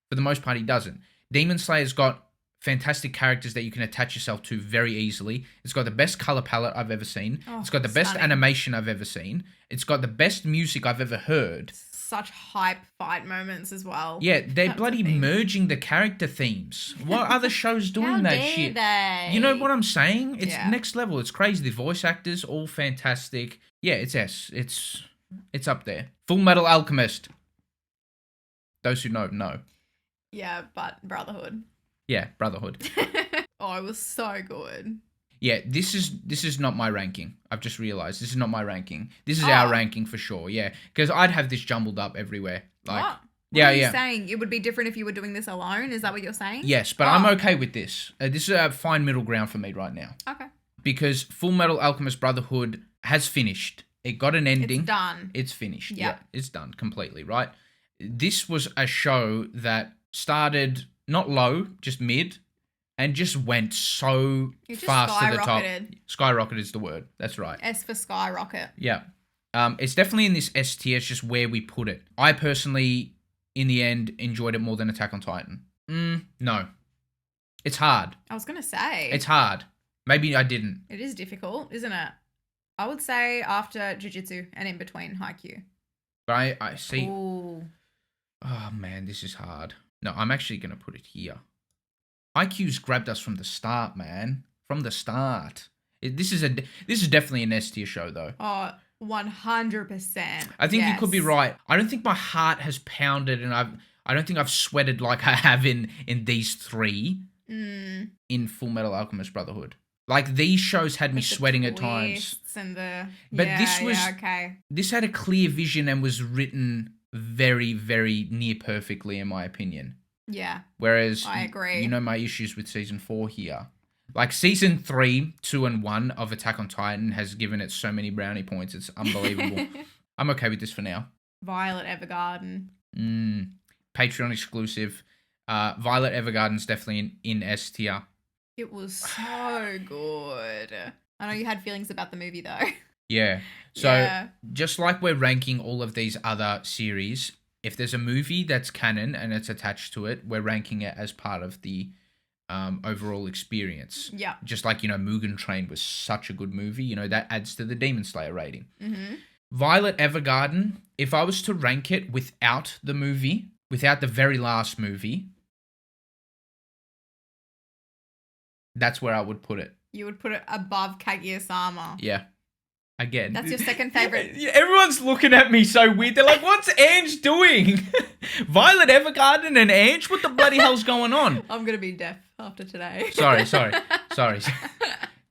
for the most part he doesn't. Demon Slayer's got fantastic characters that you can attach yourself to very easily. It's got the best color palette I've ever seen. It's got the best animation I've ever seen. It's got the best music I've ever heard. Such hype fight moments as well. Yeah, they're bloody merging the character themes. What other shows doing that shit? They? You know what I'm saying? It's next level. It's crazy. The voice actors, all fantastic. Yeah, it's S. It's up there. Full Metal Alchemist. Those who know. Yeah, but Brotherhood. Yeah, Brotherhood. Oh, it was so good. Yeah, this is not my ranking. I've just realized this is not my ranking. This is our ranking for sure. Yeah, because I'd have this jumbled up everywhere. Like, what are you saying? It would be different if you were doing this alone. Is that what you're saying? Yes, but I'm okay with this. This is a fine middle ground for me right now. Okay. Because Full Metal Alchemist Brotherhood has finished. It got an ending. It's done. It's finished. Yep. Yeah, it's done completely. Right. This was a show that started not low, just mid. And just went so fast to the top. Skyrocket is the word. That's right. S for skyrocket. Yeah. It's definitely in this S tier. It's just where we put it. I personally, in the end, enjoyed it more than Attack on Titan. No. It's hard. I was going to say. It's hard. Maybe I didn't. It is difficult, isn't it? I would say after Jujutsu and in between Haikyuu. But I see. Ooh. Oh, man, this is hard. No, I'm actually going to put it here. IQ's grabbed us from the start, man. From the start. This is definitely an S tier show, though. Oh, 100%. I think you could be right. I don't think my heart has pounded, and I don't think I've sweated like I have in these three in Full Metal Alchemist Brotherhood. Like, these shows had me sweating at times. And this had a clear vision and was written very, very near perfectly, in my opinion. Yeah. Whereas, I agree. You know my issues with season 4 here. Like, season 3, 2, and 1 of Attack on Titan has given it so many brownie points. It's unbelievable. I'm okay with this for now. Violet Evergarden. Patreon exclusive. Violet Evergarden's definitely in S tier. It was so good. I know you had feelings about the movie, though. Yeah. So, just like we're ranking all of these other series, if there's a movie that's canon and it's attached to it, we're ranking it as part of the overall experience. Yeah. Just like, Mugen Train was such a good movie. That adds to the Demon Slayer rating. Mm-hmm. Violet Evergarden, if I was to rank it without the movie, without the very last movie, that's where I would put it. You would put it above Kaguya-sama. Yeah. Again. That's your second favorite. Yeah, everyone's looking at me so weird. They're like, what's Ange doing? Violet Evergarden and Ange? What the bloody hell's going on? I'm going to be deaf after today. Sorry.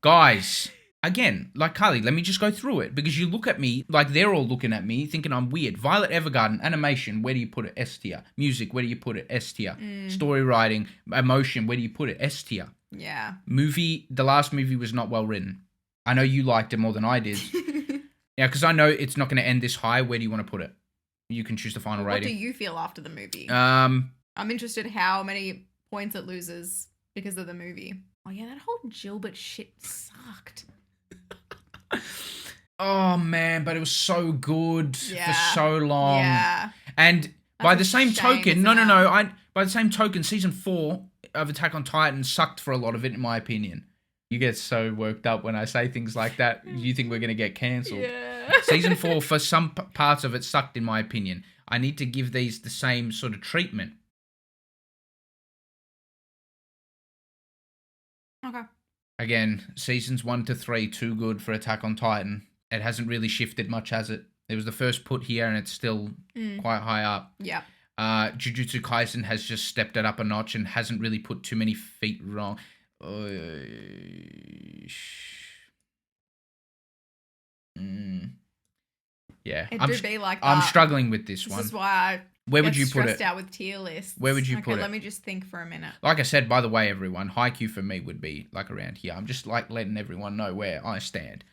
Guys, again, like Carlie, let me just go through it. Because you look at me, like they're all looking at me, thinking I'm weird. Violet Evergarden, animation, where do you put it? S tier. Music, where do you put it? S tier. Story writing, emotion, where do you put it? S tier. Yeah. Movie, the last movie was not well written. I know you liked it more than I did. Yeah, because I know it's not going to end this high. Where do you want to put it? You can choose the final rating. What do you feel after the movie? I'm interested how many points it loses because of the movie. Oh yeah, that whole Gilbert shit sucked. Oh man, but it was so good for so long. Yeah. And by the same token, by the same token, season 4 of Attack on Titan sucked for a lot of it, in my opinion. You get so worked up when I say things like that. You think we're going to get cancelled. Yeah. Season 4, for some parts of it, sucked, in my opinion. I need to give these the same sort of treatment. Okay. Again, seasons 1 to 3, too good for Attack on Titan. It hasn't really shifted much, has it? It was the first put here, and it's still quite high up. Yeah. Jujutsu Kaisen has just stepped it up a notch and hasn't really put too many feet wrong. Yeah, it do be like that. I'm struggling with this one. This is why Where would you put it? Stressed out with tier lists. Where would you put it? Let me just think for a minute. Like I said, by the way, everyone, Haikyuu for me would be like around here. I'm just like letting everyone know where I stand.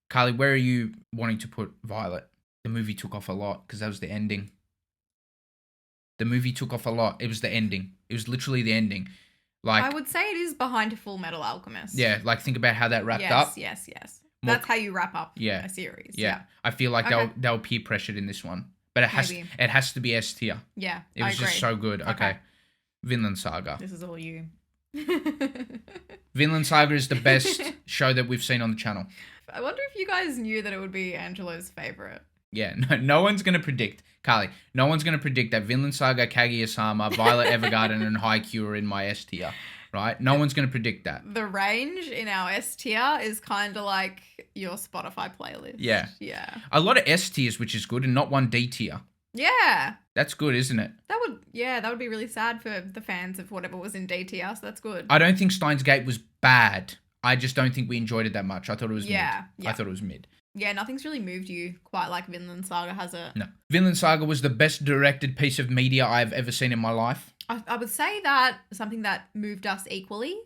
Carlie, where are you wanting to put Violet? The movie took off a lot because that was the ending. The movie took off a lot. It was the ending. It was literally the ending. Like, I would say it is behind Full Metal Alchemist. Yeah, like think about how that wrapped up. Yes. That's how you wrap up a series. Yeah. I feel like they were peer pressured in this one. But it has to be S tier. Yeah, It was just so good. Okay. Vinland Saga. This is all you. Vinland Saga is the best show that we've seen on the channel. I wonder if you guys knew that it would be Angelo's favorite. Yeah, no one's going to predict, Carlie, no one's going to predict that Vinland Saga, Kaguya-sama, Violet Evergarden, and Haikyuu are in my S tier, right? No one's going to predict that. The range in our S tier is kind of like your Spotify playlist. Yeah. Yeah. A lot of S tiers, which is good, and not one D tier. Yeah. That's good, isn't it? That would be really sad for the fans of whatever was in D tier, so that's good. I don't think Steins Gate was bad. I just don't think we enjoyed it that much. I thought it was mid. Yeah. I thought it was mid. Yeah, nothing's really moved you quite like Vinland Saga, has it? No. Vinland Saga was the best directed piece of media I've ever seen in my life. I would say that something that moved us equally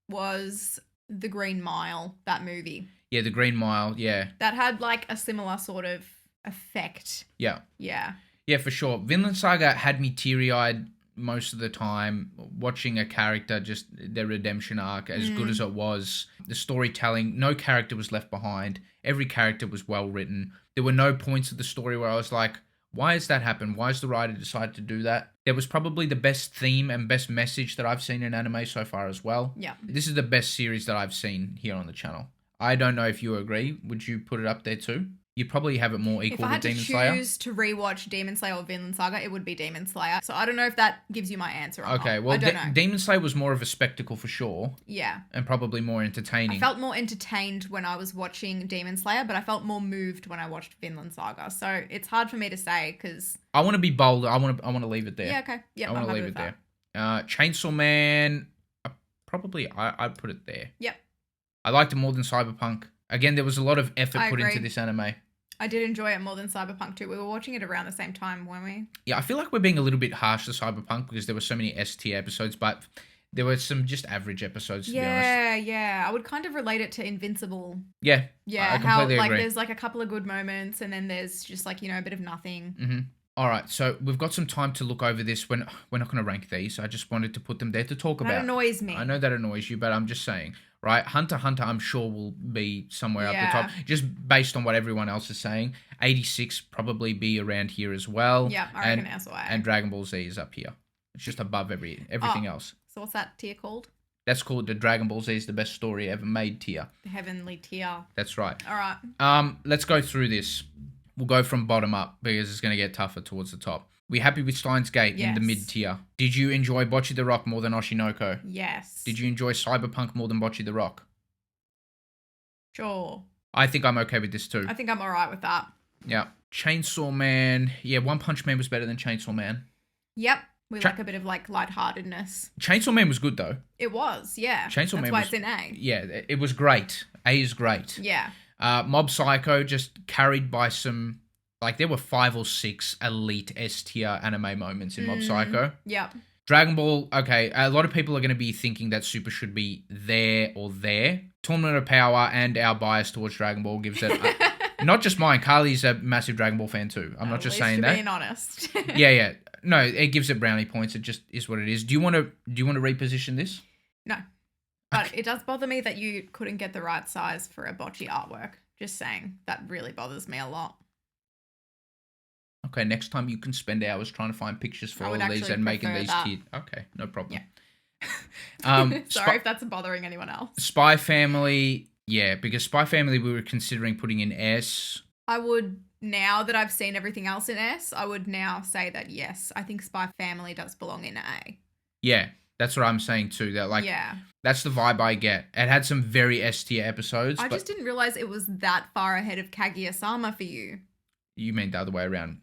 was The Green Mile, that movie. Yeah, The Green Mile, yeah. That had like a similar sort of effect. Yeah. Yeah. Yeah, for sure. Vinland Saga had me teary-eyed most of the time, watching a character, just their redemption arc, as good as it was. The storytelling, no character was left behind. Every character was well written. There were no points of the story where I was like, why has that happened? Why has the writer decided to do that? There was probably the best theme and best message that I've seen in anime so far as well. Yeah. This is the best series that I've seen here on the channel. I don't know if you agree. Would you put it up there too? You probably have it more equal with Demon Slayer. If I had to choose to rewatch Demon Slayer or Vinland Saga, it would be Demon Slayer. So I don't know if that gives you my answer or Okay, not. well, I don't know. Demon Slayer was more of a spectacle for sure. Yeah. And probably more entertaining. I felt more entertained when I was watching Demon Slayer, but I felt more moved when I watched Vinland Saga. So it's hard for me to say because... I want to be bold. I want to leave it there. Yeah, okay. Yeah, I want to leave it there. Chainsaw Man, I'd put it there. Yep. I liked it more than Cyberpunk. Again, there was a lot of effort put into agree. this anime. I did enjoy it more than Cyberpunk too. We were watching it around the same time, weren't we? Yeah, I feel like we're being a little bit harsh to Cyberpunk because there were so many S tier episodes, but there were some just average episodes, to be honest. Yeah. I would kind of relate it to Invincible. Yeah. Yeah, I completely agree. There's like a couple of good moments and then there's just like, a bit of nothing. Mm-hmm. All right, so we've got some time to look over this. We're not going to rank these. I just wanted to put them there to talk about. That annoys me. I know that annoys you, but I'm just saying, right? Hunter x Hunter, I'm sure will be somewhere up the top, just based on what everyone else is saying. 86 probably be around here as well. Yeah, I reckon that's why. And Dragon Ball Z is up here. It's just above everything else. So what's that tier called? That's called the Dragon Ball Z is the best story ever made tier. The heavenly tier. That's right. All right. Let's go through this. We'll go from bottom up because it's going to get tougher towards the top. We happy with Steins Gate in the mid tier? Did you enjoy Bocce the Rock more than Oshinoko? Yes. Did you enjoy Cyberpunk more than Bocce the Rock? Sure. I think I'm okay with this too. I think I'm all right with that. Yeah. Chainsaw Man. Yeah, One Punch Man was better than Chainsaw Man. Yep. We like a bit of like lightheartedness. Chainsaw Man was good though. It was, yeah. Chainsaw Man That's why was, it's in A. Yeah, it was great. A is great. Yeah. Mob Psycho just carried by some... Like, there were 5 or 6 elite S-tier anime moments in Mob Psycho. Yep. Dragon Ball, okay, a lot of people are going to be thinking that Super should be there or there. Tournament of Power and our bias towards Dragon Ball gives it... not just mine, Carlie's a massive Dragon Ball fan too. I'm not just saying that. Being honest. yeah. No, it gives it brownie points. It just is what it is. Do you want to reposition this? No. But it does bother me that you couldn't get the right size for a bocce artwork. Just saying. That really bothers me a lot. Okay, next time you can spend hours trying to find pictures for all of these and making these tiered. Okay, no problem. Yeah. Sorry if that's bothering anyone else. Spy Family, yeah, because Spy Family we were considering putting in S. I would, now that I've seen everything else in S, I would now say that yes, I think Spy Family does belong in A. Yeah, that's what I'm saying too. That that's the vibe I get. It had some very S tier episodes. I just didn't realize it was that far ahead of Kaguya-sama for you. You mean the other way around?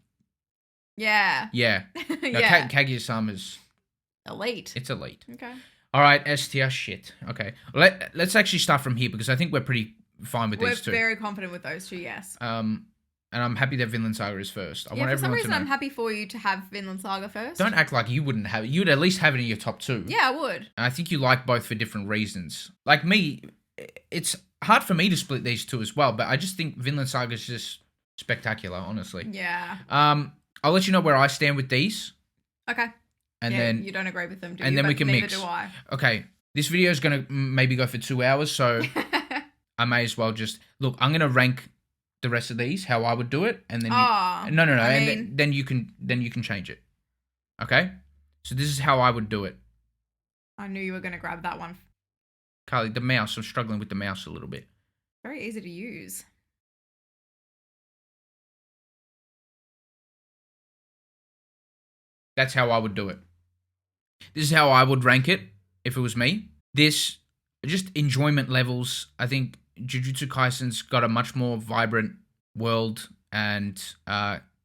Yeah. Yeah. No, Kaguya-sama's elite. It's elite. Okay. All right, S tier shit. Okay. Let's actually start from here because I think we're pretty fine with these two. We're very confident with those two, yes. And I'm happy that Vinland Saga is first. I want for some everyone reason to know. I'm happy for you to have Vinland Saga first. Don't act like you wouldn't have it. You'd at least have it in your top 2. Yeah, I would. And I think you like both for different reasons. Like me, it's hard for me to split these two as well, but I just think Vinland Saga is just spectacular, honestly. Yeah. I'll let you know where I stand with these. Okay. And then you don't agree with them, do and you? then we can neither mix. Do I. Okay. This video is going to maybe go for 2 hours, so I may as well just... Look, I'm going to rank the rest of these, how I would do it, and then... No. And then you can change it. Okay? So this is how I would do it. I knew you were going to grab that one. Carlie, the mouse. I'm struggling with the mouse a little bit. Very easy to use. That's how I would do it. This is how I would rank it if it was me. This, just enjoyment levels. I think Jujutsu Kaisen's got a much more vibrant world and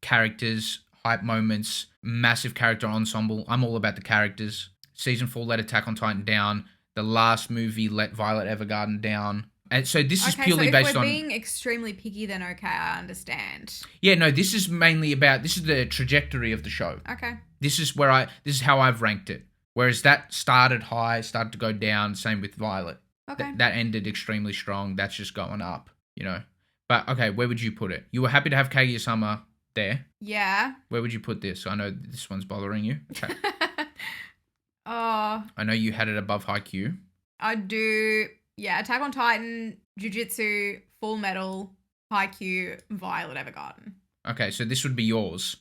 characters, hype moments, massive character ensemble. I'm all about the characters. Season 4 let Attack on Titan down. The last movie let Violet Evergarden down. And so this is purely so based if we're on... being extremely picky, then okay, I understand. Yeah, no, this is mainly about... This is the trajectory of the show. Okay. This is how I've ranked it. Whereas that started high, started to go down. Same with Violet. Okay. That ended extremely strong. That's just going up, you know. But okay, where would you put it? You were happy to have Kaguya-sama there. Yeah. Where would you put this? I know this one's bothering you. Okay. Oh. I know you had it above Haikyuu. I do. Yeah, Attack on Titan, Jujutsu, Full Metal, Haikyuu, Violet Evergarden. Okay, so this would be yours.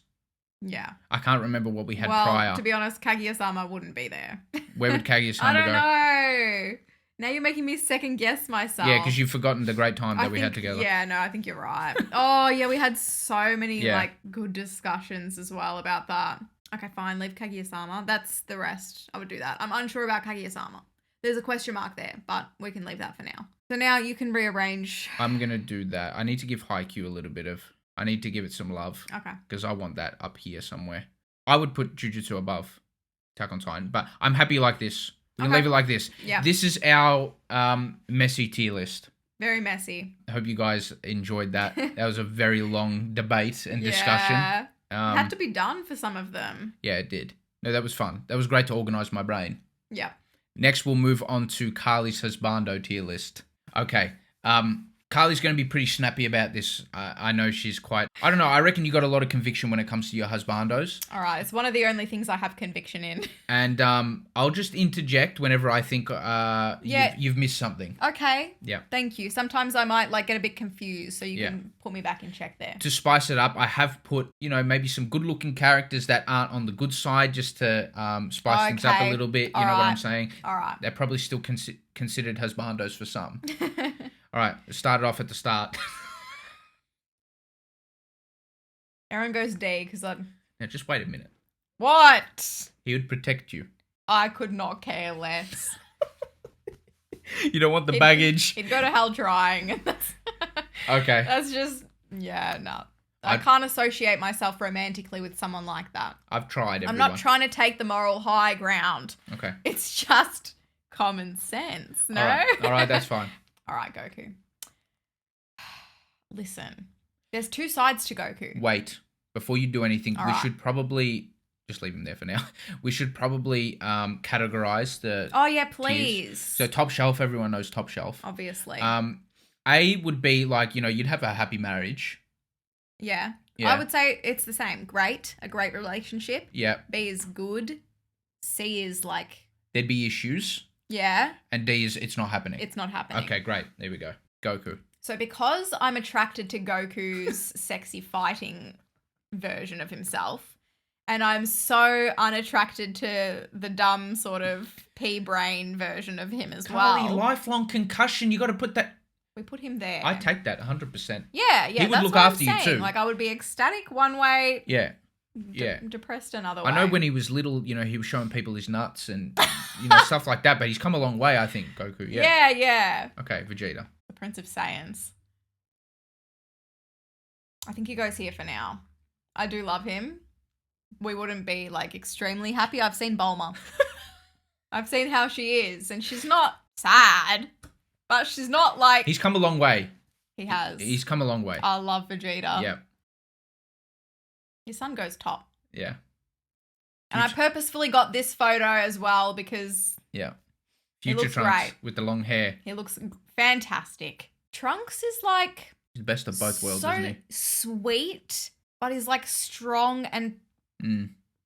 Yeah. I can't remember what we had prior. To be honest, Kaguya-sama wouldn't be there. Where would Kaguya-sama go? I don't know. Now you're making me second guess myself. Yeah, because you've forgotten the great time that we had together. Yeah, no, I think you're right. Oh, yeah, we had so many good discussions as well about that. Okay, fine, leave Kaguya-sama. That's the rest. I would do that. I'm unsure about Kaguya-sama. There's a question mark there, but we can leave that for now. So now you can rearrange. I'm going to do that. I need to give Haikyuu a little bit of... I need to give it some love. Okay. Because I want that up here somewhere. I would put Jujutsu above Attack on Titan, but I'm happy like this. We can leave it like this. Yeah. This is our messy tier list. Very messy. I hope you guys enjoyed that. That was a very long debate and discussion. Yeah. It had to be done for some of them. Yeah, it did. No, that was fun. That was great to organise my brain. Yeah. Next, we'll move on to Carlie's Husbando tier list. Okay. Carlie's going to be pretty snappy about this. I know she's quite... I don't know. I reckon you got a lot of conviction when it comes to your husbandos. All right. It's one of the only things I have conviction in. And I'll just interject whenever I think you've missed something. Okay. Yeah. Thank you. Sometimes I might get a bit confused, so you can put me back in check there. To spice it up, I have put, maybe some good-looking characters that aren't on the good side just to spice things up a little bit. You know what I'm saying? All right. They're probably still considered husbandos for some. All right, it started off at the start. Aaron goes D because I... Now, just wait a minute. What? He would protect you. I could not care less. You don't want the baggage? He'd go to hell trying. Okay. That's just... Yeah, no. I can't associate myself romantically with someone like that. I've tried, everyone. I'm not trying to take the moral high ground. Okay. It's just common sense, no? All right, that's fine. All right, Goku. Listen, there's two sides to Goku. Wait, before you do anything, we should probably just leave him there for now. We should probably categorize the... Oh, yeah, please. Tiers. So top shelf, everyone knows top shelf. Obviously. A would be like, you'd have a happy marriage. Yeah. I would say it's the same. Great. A great relationship. Yeah. B is good. C is like... There'd be issues. Yeah. And D is it's not happening. It's not happening. Okay, great. There we go. Goku. So because I'm attracted to Goku's sexy fighting version of himself, and I'm so unattracted to the dumb sort of pea brain version of him as Carlie, lifelong concussion. You got to put that... We put him there. I take that 100%. Yeah. He would look after you too. Like I would be ecstatic one way. Yeah. Depressed another way. I know when he was little, he was showing people his nuts and, stuff like that. But he's come a long way, I think, Goku. Yeah. Yeah. Okay, Vegeta. The Prince of Saiyans. I think he goes here for now. I do love him. We wouldn't be, extremely happy. I've seen Bulma. I've seen how she is. And she's not sad. But she's not He's come a long way. He has. He's come a long way. I love Vegeta. Yeah. His son goes top. Yeah. And I purposefully got this photo as well because... Yeah. Future Trunks great. With the long hair. He looks fantastic. Trunks is He's the best of both worlds, so isn't he? Sweet, but he's strong and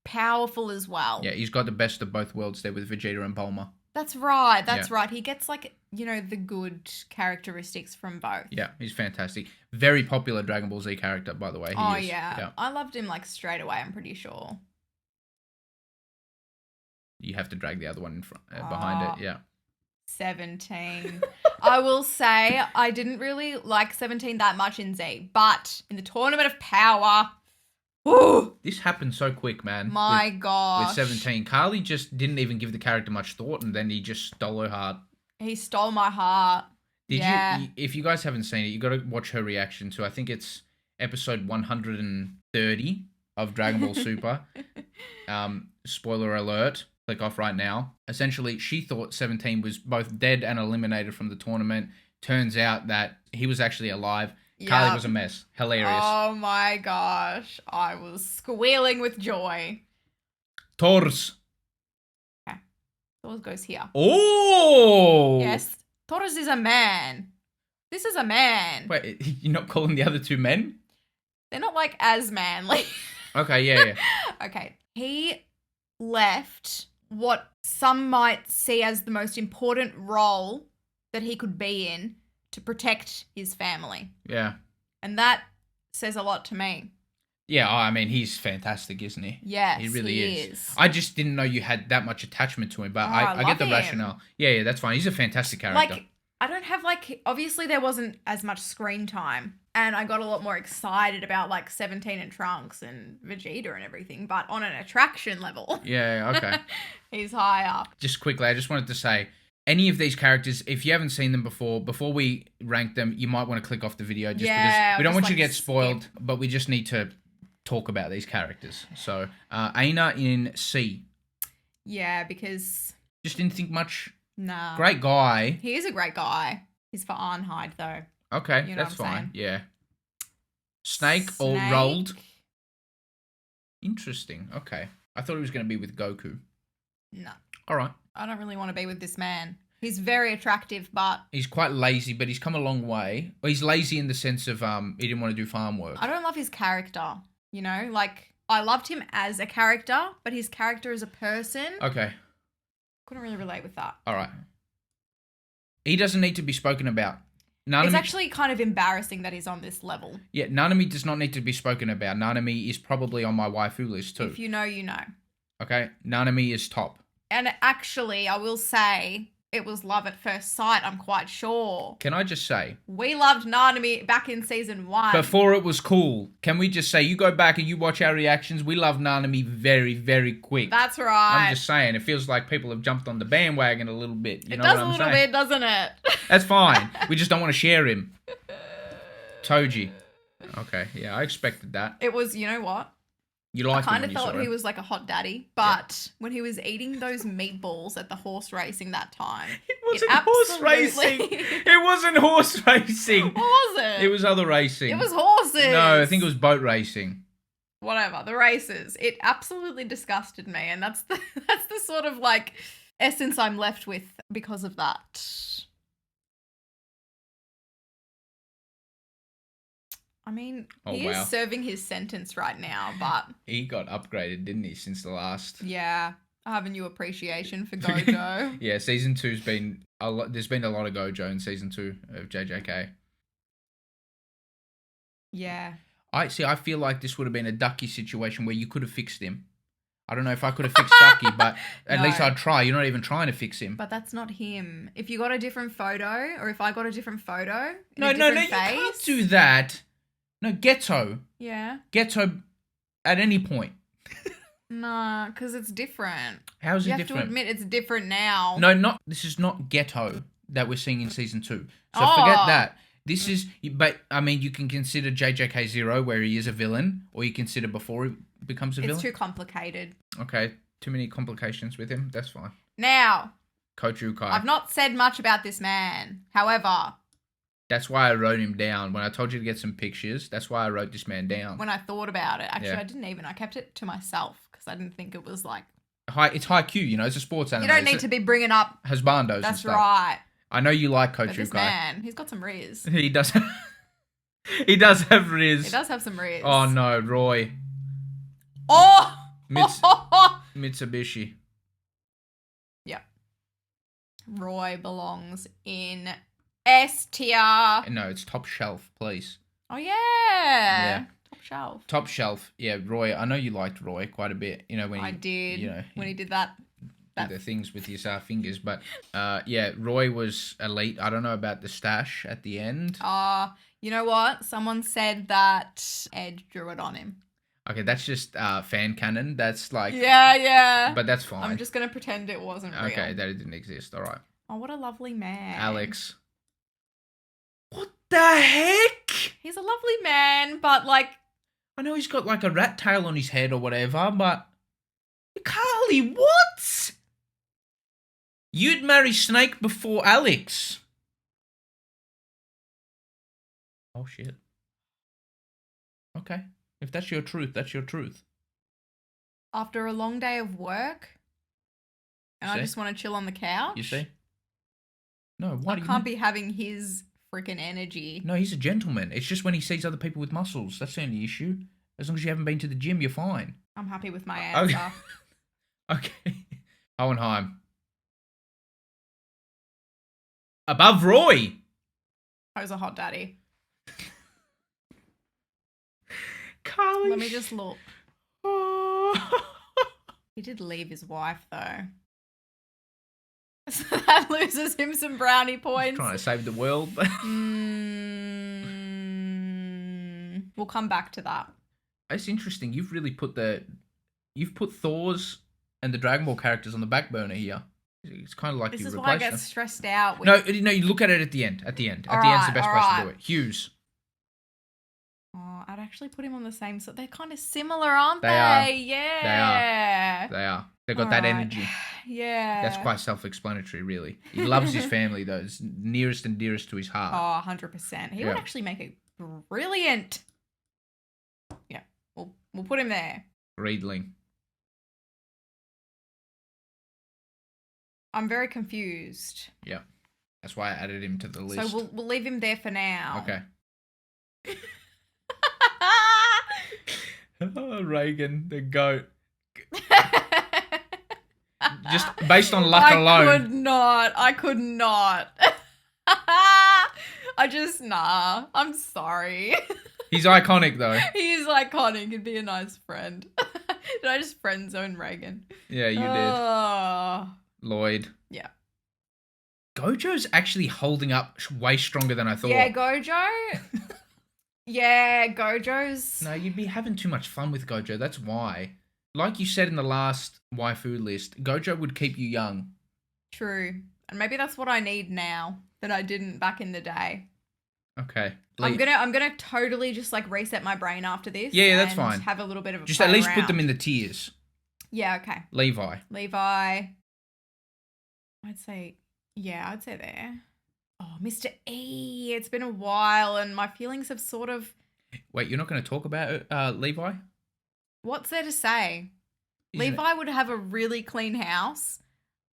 powerful as well. Yeah, he's got the best of both worlds there with Vegeta and Bulma. That's right. That's right. He gets the good characteristics from both. Yeah, he's fantastic. Very popular Dragon Ball Z character, by the way. He is. Yeah. I loved him straight away, I'm pretty sure. You have to drag the other one in front, behind it. Yeah. 17. I will say I didn't really like 17 that much in Z, but in the Tournament of Power, whoo, This happened so quick, man. my With gosh. 17. Carlie just didn't even give the character much thought, and then he just stole her heart. He stole my heart. Did you? If you guys haven't seen it, you got to watch her reaction to. I think it's episode 130 of Dragon Ball Super. Spoiler alert. Click off right now. Essentially, she thought 17 was both dead and eliminated from the tournament. Turns out that he was actually alive. Yep. Carlie was a mess. Hilarious. Oh my gosh. I was squealing with joy. Taurus. Okay. Taurus goes here. Oh! Yes. Taurus is a man. This is a man. Wait, you're not calling the other two men? They're not like as manly. Okay, yeah. Okay. He left what some might see as the most important role that he could be in to protect his family. Yeah. And that says a lot to me. Yeah, I mean, he's fantastic, isn't he? Yes, he really he is. I just didn't know you had that much attachment to him, but I get the rationale. Yeah, that's fine. He's a fantastic character. Like, I don't have, like, obviously there wasn't as much screen time, and I got a lot more excited about, like, 17 and Trunks and Vegeta and everything, but on an attraction level. Yeah, okay. He's high up. Just quickly, I just wanted to say, any of these characters, if you haven't seen them before we rank them, you might want to click off the video just because we don't want you to get spoiled, but we just need to talk about these characters. So, Aina in C. Yeah, because... Just didn't think much. Nah. Great guy. He is a great guy. He's for Arnheid, though. Okay, you know that's fine. saying? Yeah. Snake all rolled. Interesting. Okay. I thought he was going to be with Goku. No. All right. I don't really want to be with this man. He's very attractive, but... He's quite lazy, but he's come a long way. Well, he's lazy in the sense of he didn't want to do farm work. I don't love his character, you know? Like, I loved him as a character, but his character as a person... Okay. Couldn't really relate with that. All right. He doesn't need to be spoken about. It's actually kind of embarrassing that he's on this level. Yeah, Nanami does not need to be spoken about. Nanami is probably on my waifu list too. If you know, you know. Okay, Nanami is top. And actually, I will say, it was love at first sight, I'm quite sure. Can I just say? We loved Nanami back in season 1. Before it was cool. Can we just say, you go back and you watch our reactions, we love Nanami very, very quick. That's right. I'm just saying, it feels like people have jumped on the bandwagon a little bit. You know does what I'm a little saying? bit, doesn't it? That's fine. We just don't want to share him. Toji. Okay, yeah, I expected that. It was, you know what? You liked him I kind when of you saw thought he him. was like a hot daddy, but when he was eating those meatballs at the horse racing that time, It wasn't horse racing. It wasn't horse racing. What was it? It was other racing. It was horses. No, I think it was boat racing. Whatever, the races. It absolutely disgusted me, and that's the sort of like essence I'm left with because of that. I mean, he is serving his sentence right now, but... He got upgraded, didn't he, since the last... Yeah, I have a new appreciation for Gojo. Yeah, season 2's been... There's been a lot of Gojo in season 2 of JJK. Yeah. I feel like this would have been a Ducky situation where you could have fixed him. I don't know if I could have fixed Ducky, but at least I'd try. You're not even trying to fix him. But that's not him. If you got a different photo, or if I got a different photo... No, you can't do that. No, Ghetto. Yeah. Ghetto at any point. Nah, because it's different. How is it different? You have to admit it's different now. No, this is not Ghetto that we're seeing in season 2. So forget that. This is, but I mean, you can consider JJK 0 where he is a villain, or you consider before he becomes a villain. It's too complicated. Okay, too many complications with him. That's fine. Now, Coach Ukai. I've not said much about this man. However... That's why I wrote him down. When I told you to get some pictures, that's why I wrote this man down. When I thought about it. Actually, I didn't even. I kept it to myself because I didn't think it was like... It's high Q, you know, it's a sports anime. You don't need to be bringing up... Husbandos and stuff. That's right. I know you like Coach Ukai. This man, he's got some riz. He does. He does have riz. He does have some riz. Oh no, Roy. Oh! Mitsubishi. Yep. Roy belongs in S tier. No, it's top shelf, please. Oh yeah. Top shelf. Top shelf. Yeah, Roy. I know you liked Roy quite a bit. You know when I did. You know when he did that do the things with your fingers. But yeah, Roy was elite. I don't know about the stash at the end. You know what? Someone said that Edge drew it on him. Okay, that's just fan canon. That's like... Yeah. But that's fine. I'm just going to pretend it wasn't real. Okay, that it didn't exist. All right. Oh, what a lovely man. Alex. What the heck? He's a lovely man, but like... I know he's got like a rat tail on his head or whatever, but... Carlie, what? You'd marry Snake before Alex. Oh, shit. Okay. If that's your truth, that's your truth. After a long day of work, and I just want to chill on the couch. You see? No, why I can't be having his freaking energy. No, he's a gentleman. It's just when he sees other people with muscles. That's the only issue. As long as you haven't been to the gym, you're fine. I'm happy with my answer. Okay. Hohenheim. Above Roy. I was a hot daddy. Carlie. Let me just look. He did leave his wife, though. So that loses him some brownie points. He's trying to save the world. We'll come back to that. It's interesting. You've really put Thor's and the Dragon Ball characters on the back burner here. It's kind of like this you is replaced why I get them. stressed out. With... No, you look at it at the end. At the end. At the end's the best place to do it. Hughes. Oh, I'd actually put him on the same. So they're kind of similar, aren't they? Yeah. They are. They've got that energy. Yeah. That's quite self-explanatory, really. He loves his family, though. It's nearest and dearest to his heart. Oh, 100%. He would actually make it brilliant. Yeah, we'll put him there. Riedling. I'm very confused. Yeah. That's why I added him to the list. So we'll leave him there for now. Okay. Oh, Reagan, the goat. Just based on luck alone. I could not. Nah. I'm sorry. He's iconic, though. He's iconic. He'd be a nice friend. Did I just friend zone Reagan? Yeah, you did. Lloyd. Yeah. Gojo's actually holding up way stronger than I thought. Yeah, Gojo. Yeah, Gojo's... No, you'd be having too much fun with Gojo. That's why. Like you said in the last waifu list, Gojo would keep you young. True. And maybe that's what I need now that I didn't back in the day. Okay. I'm gonna totally just like reset my brain after this. Yeah, that's fine. Have a little bit of a just play at least around. put them in the tiers. Yeah, okay. Levi. I'd say there. Oh, Mr. E. It's been a while and my feelings have sort of... Wait, you're not going to talk about Levi? What's there to say? Levi would have a really clean house.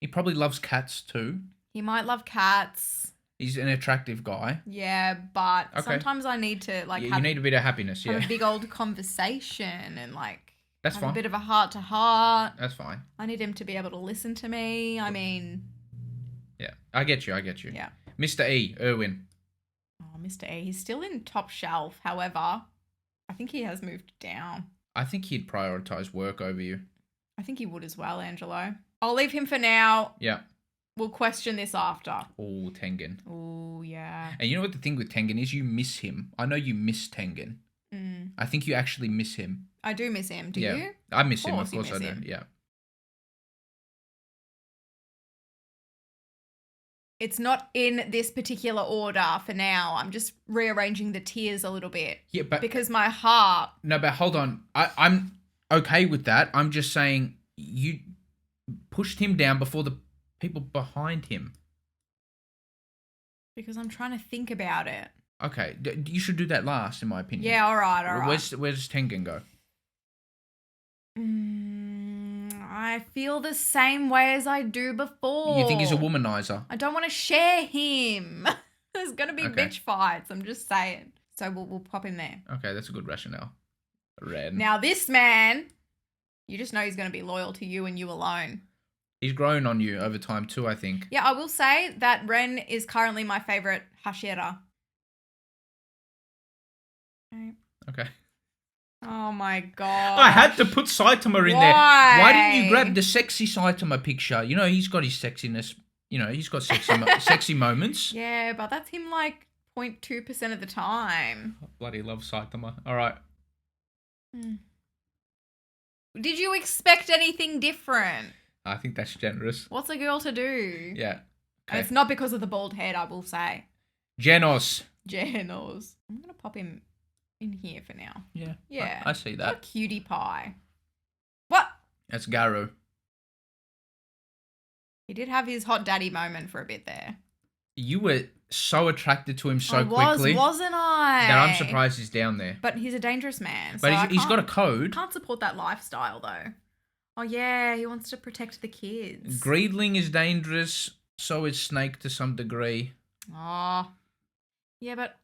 He probably loves cats too. He might love cats. He's an attractive guy. Yeah, but sometimes I need to like you need a bit of happiness, have a big old conversation and like that's have fine. A bit of a heart to heart. That's fine. I need him to be able to listen to me. I mean... Yeah, I get you. Yeah. Mr. E, Irwin. Oh, Mr. E. He's still in top shelf. However, I think he has moved down. I think he'd prioritize work over you. I think he would as well, Angelo. I'll leave him for now. Yeah. We'll question this after. Oh, Tengen. Oh, yeah. And you know what the thing with Tengen is? You miss him. I know you miss Tengen. I think you actually miss him. I do miss him. Do you? I miss him. Of course I do. Yeah. It's not in this particular order for now. I'm just rearranging the tiers a little bit. Yeah, but... Because my heart... No, but hold on. I'm okay with that. I'm just saying you pushed him down before the people behind him. Because I'm trying to think about it. Okay. You should do that last, in my opinion. Yeah, all right. Where does Tengen go? I feel the same way as I do before. You think he's a womanizer? I don't want to share him. There's going to be bitch fights. I'm just saying. So we'll pop him there. Okay, that's a good rationale. Ren. Now this man, you just know he's going to be loyal to you and you alone. He's grown on you over time too, I think. Yeah, I will say that Ren is currently my favourite Hashira. Okay. Oh my god. I had to put Saitama in there. Why? Why didn't you grab the sexy Saitama picture? You know, he's got his sexiness. You know, he's got sexy moments. Yeah, but that's him like 0.2% of the time. I bloody love Saitama. All right. Did you expect anything different? I think that's generous. What's a girl to do? Yeah. And it's not because of the bald head, I will say. Genos. Genos. I'm going to pop him in here for now. Yeah. Yeah. I see that. What a cutie pie. What? That's Garu. He did have his hot daddy moment for a bit there. You were so attracted to him so quickly. Wasn't I? That I'm surprised he's down there. But he's a dangerous man. But so he's got a code. Can't support that lifestyle though. Oh yeah, he wants to protect the kids. Greedling is dangerous. So is Snake to some degree. Oh. Yeah, but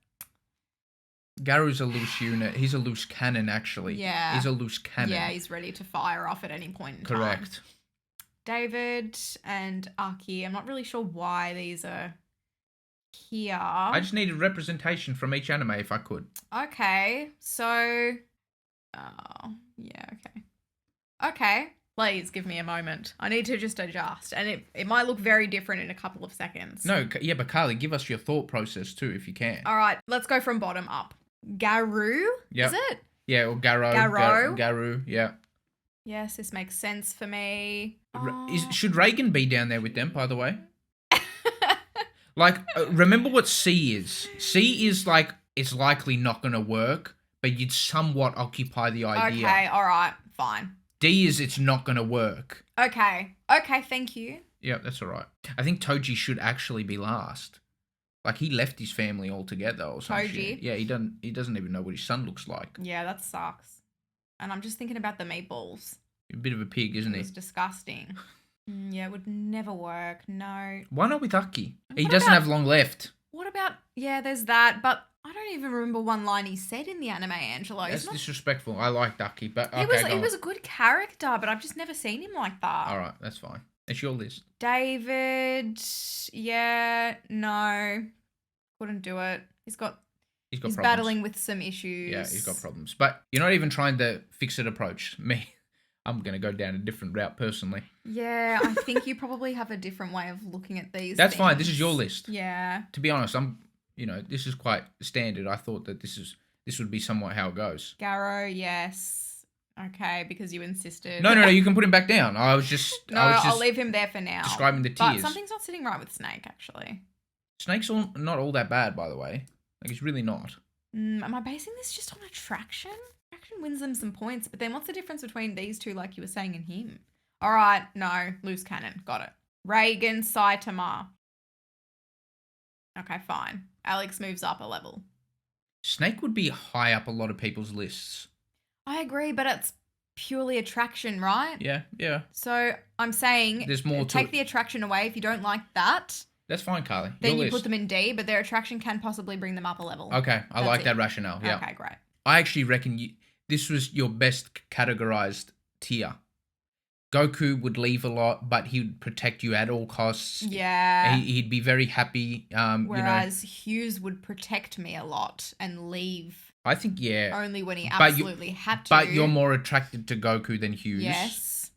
Garu's a loose unit. He's a loose cannon, actually. Yeah. He's a loose cannon. Yeah, he's ready to fire off at any point in Correct. time. David and Aki. I'm not really sure why these are here. I just needed representation from each anime if I could. Okay, so... Oh, yeah, okay. Okay, please give me a moment. I need to just adjust. And it might look very different in a couple of seconds. No, yeah, but Carlie, give us your thought process too, if you can. All right, let's go from bottom up. Garu, Yep. is it? Yeah, or Garo. Garu, yeah. Yes, this makes sense for me. Should Reagan be down there with them, by the way? Like, remember what C is. C is like, it's likely not going to work, but you'd somewhat occupy the idea. Okay, all right, fine. D is it's not going to work. Okay, thank you. Yeah, that's all right. I think Toji should actually be last. Like, he left his family altogether or something. Toji? Yeah, he doesn't even know what his son looks like. Yeah, that sucks. And I'm just thinking about the meatballs. A bit of a pig, isn't he? It's disgusting. Yeah, it would never work. No. Why not with Aki? He doesn't have long left. What about... Yeah, there's that, but I don't even remember one line he said in the anime, Angelo. That's disrespectful. I like Aki, but okay, he was a good character, but I've just never seen him like that. All right, that's fine. It's your list. David... Yeah, no. Couldn't do it. He's problems. battling with some issues. Yeah, he's got problems. But you're not even trying the fix-it approach. Me, I'm going to go down a different route personally. Yeah, I think you probably have a different way of looking at these That's things. fine. This is your list. Yeah. To be honest, this is quite standard. I thought that this would be somewhat how it goes. Garrow, yes. Okay, because you insisted. No, you can put him back down. I'll leave him there for now. Describing the tiers. But something's not sitting right with Snake, actually. Snake's not all that bad, by the way. Like, it's really not. Am I basing this just on attraction? Attraction wins them some points, but then what's the difference between these two, like you were saying, and him? All right, no, loose cannon. Got it. Reagan, Saitama. Okay, fine. Alex moves up a level. Snake would be high up a lot of people's lists. I agree, but it's purely attraction, right? Yeah. So I'm saying There's more to take it. the attraction away if you don't like that. That's fine, Carlie. Then Your you list. put them in D, but their attraction can possibly bring them up a level. Okay, I That's like it. that rationale. Yeah. Okay, great. I actually reckon this was your best categorized tier. Goku would leave a lot, but he would protect you at all costs. Yeah. He'd be very happy. Whereas Hughes would protect me a lot and leave I think, yeah. only when he absolutely had to. But you're more attracted to Goku than Hughes. Yes.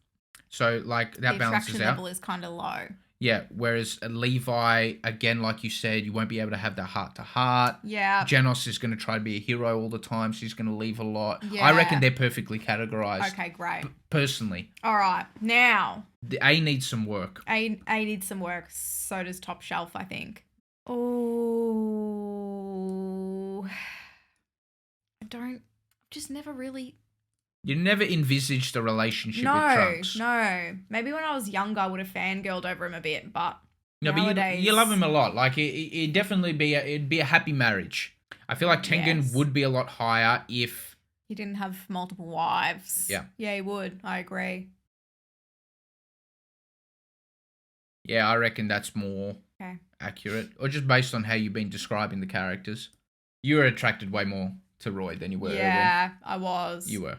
So, like, that the balances attraction out. level is kind of low. Yeah, whereas Levi, again, like you said, you won't be able to have that heart-to-heart. Yeah. Genos is going to try to be a hero all the time, so he's going to leave a lot. Yeah. I reckon they're perfectly categorized. Okay, great. Personally. All right, now. The A needs some work. A needs some work. So does Top Shelf, I think. Oh. Just never really... You never envisaged a relationship with Trunks. No. Maybe when I was younger, I would have fangirled over him a bit, but No, nowadays... but you love him a lot. Like, it'd definitely it'd be a happy marriage. I feel like Tengen would be a lot higher if... He didn't have multiple wives. Yeah. Yeah, he would. I agree. Yeah, I reckon that's more accurate. Or just based on how you've been describing the characters. You were attracted way more to Roy than you were Yeah, I was. You were.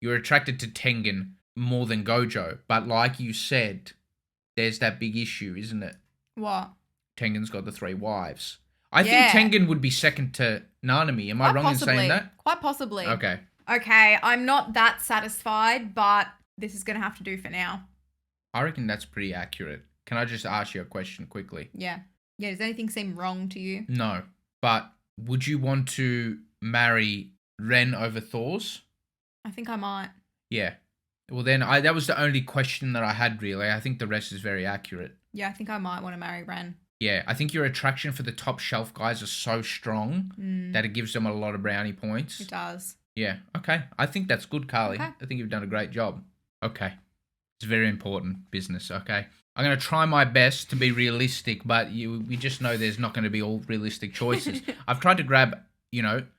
You were attracted to Tengen more than Gojo. But like you said, there's that big issue, isn't it? What? Tengen's got the 3 wives. I think Tengen would be second to Nanami. Am I wrong in saying that? Quite possibly. Okay. Okay, I'm not that satisfied, but this is going to have to do for now. I reckon that's pretty accurate. Can I just ask you a question quickly? Yeah. Yeah, does anything seem wrong to you? No, but would you want to marry Ren over Thors? I think I might. Yeah. Well, then that was the only question that I had, really. I think the rest is very accurate. Yeah, I think I might want to marry Ren. Yeah, I think your attraction for the top shelf guys are so strong that it gives them a lot of brownie points. It does. Yeah, okay. I think that's good, Carlie. Okay. I think you've done a great job. Okay. It's very important business, okay? I'm going to try my best to be realistic, but we just know there's not going to be all realistic choices. I've tried to grab,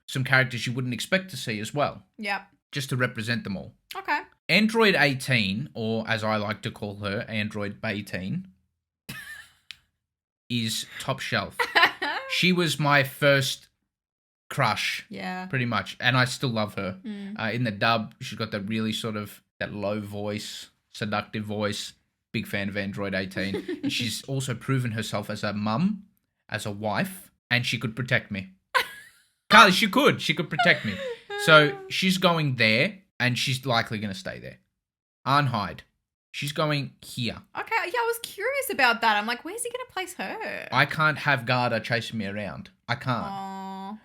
some characters you wouldn't expect to see as well. Yep. Just to represent them all. Okay. Android 18, or as I like to call her, Android 18, is top shelf. She was my first crush. Yeah. Pretty much. And I still love her. In the dub, she's got that really sort of, that low voice, seductive voice. Big fan of Android 18. And she's also proven herself as a mum, as a wife, and she could protect me. Carlie, she could protect me. So she's going there, and she's likely going to stay there. Arnhide. She's going here. Okay, yeah, I was curious about that. I'm like, where's he going to place her? I can't have Garda chasing me around. I can't. Aww.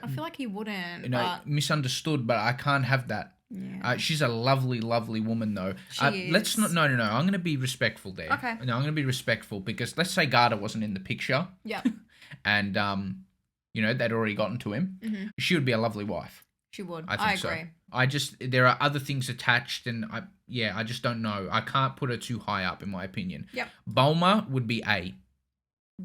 I feel like he wouldn't. Misunderstood, but I can't have that. Yeah. She's a lovely, lovely woman, though. She is. Let's not. No. I'm going to be respectful there. Okay. No, I'm going to be respectful because let's say Garda wasn't in the picture. Yeah. And they'd already gotten to him. Mm-hmm. She would be a lovely wife. She would. I agree. There are other things attached, and I just don't know. I can't put her too high up, in my opinion. Yep. Bulma would be A.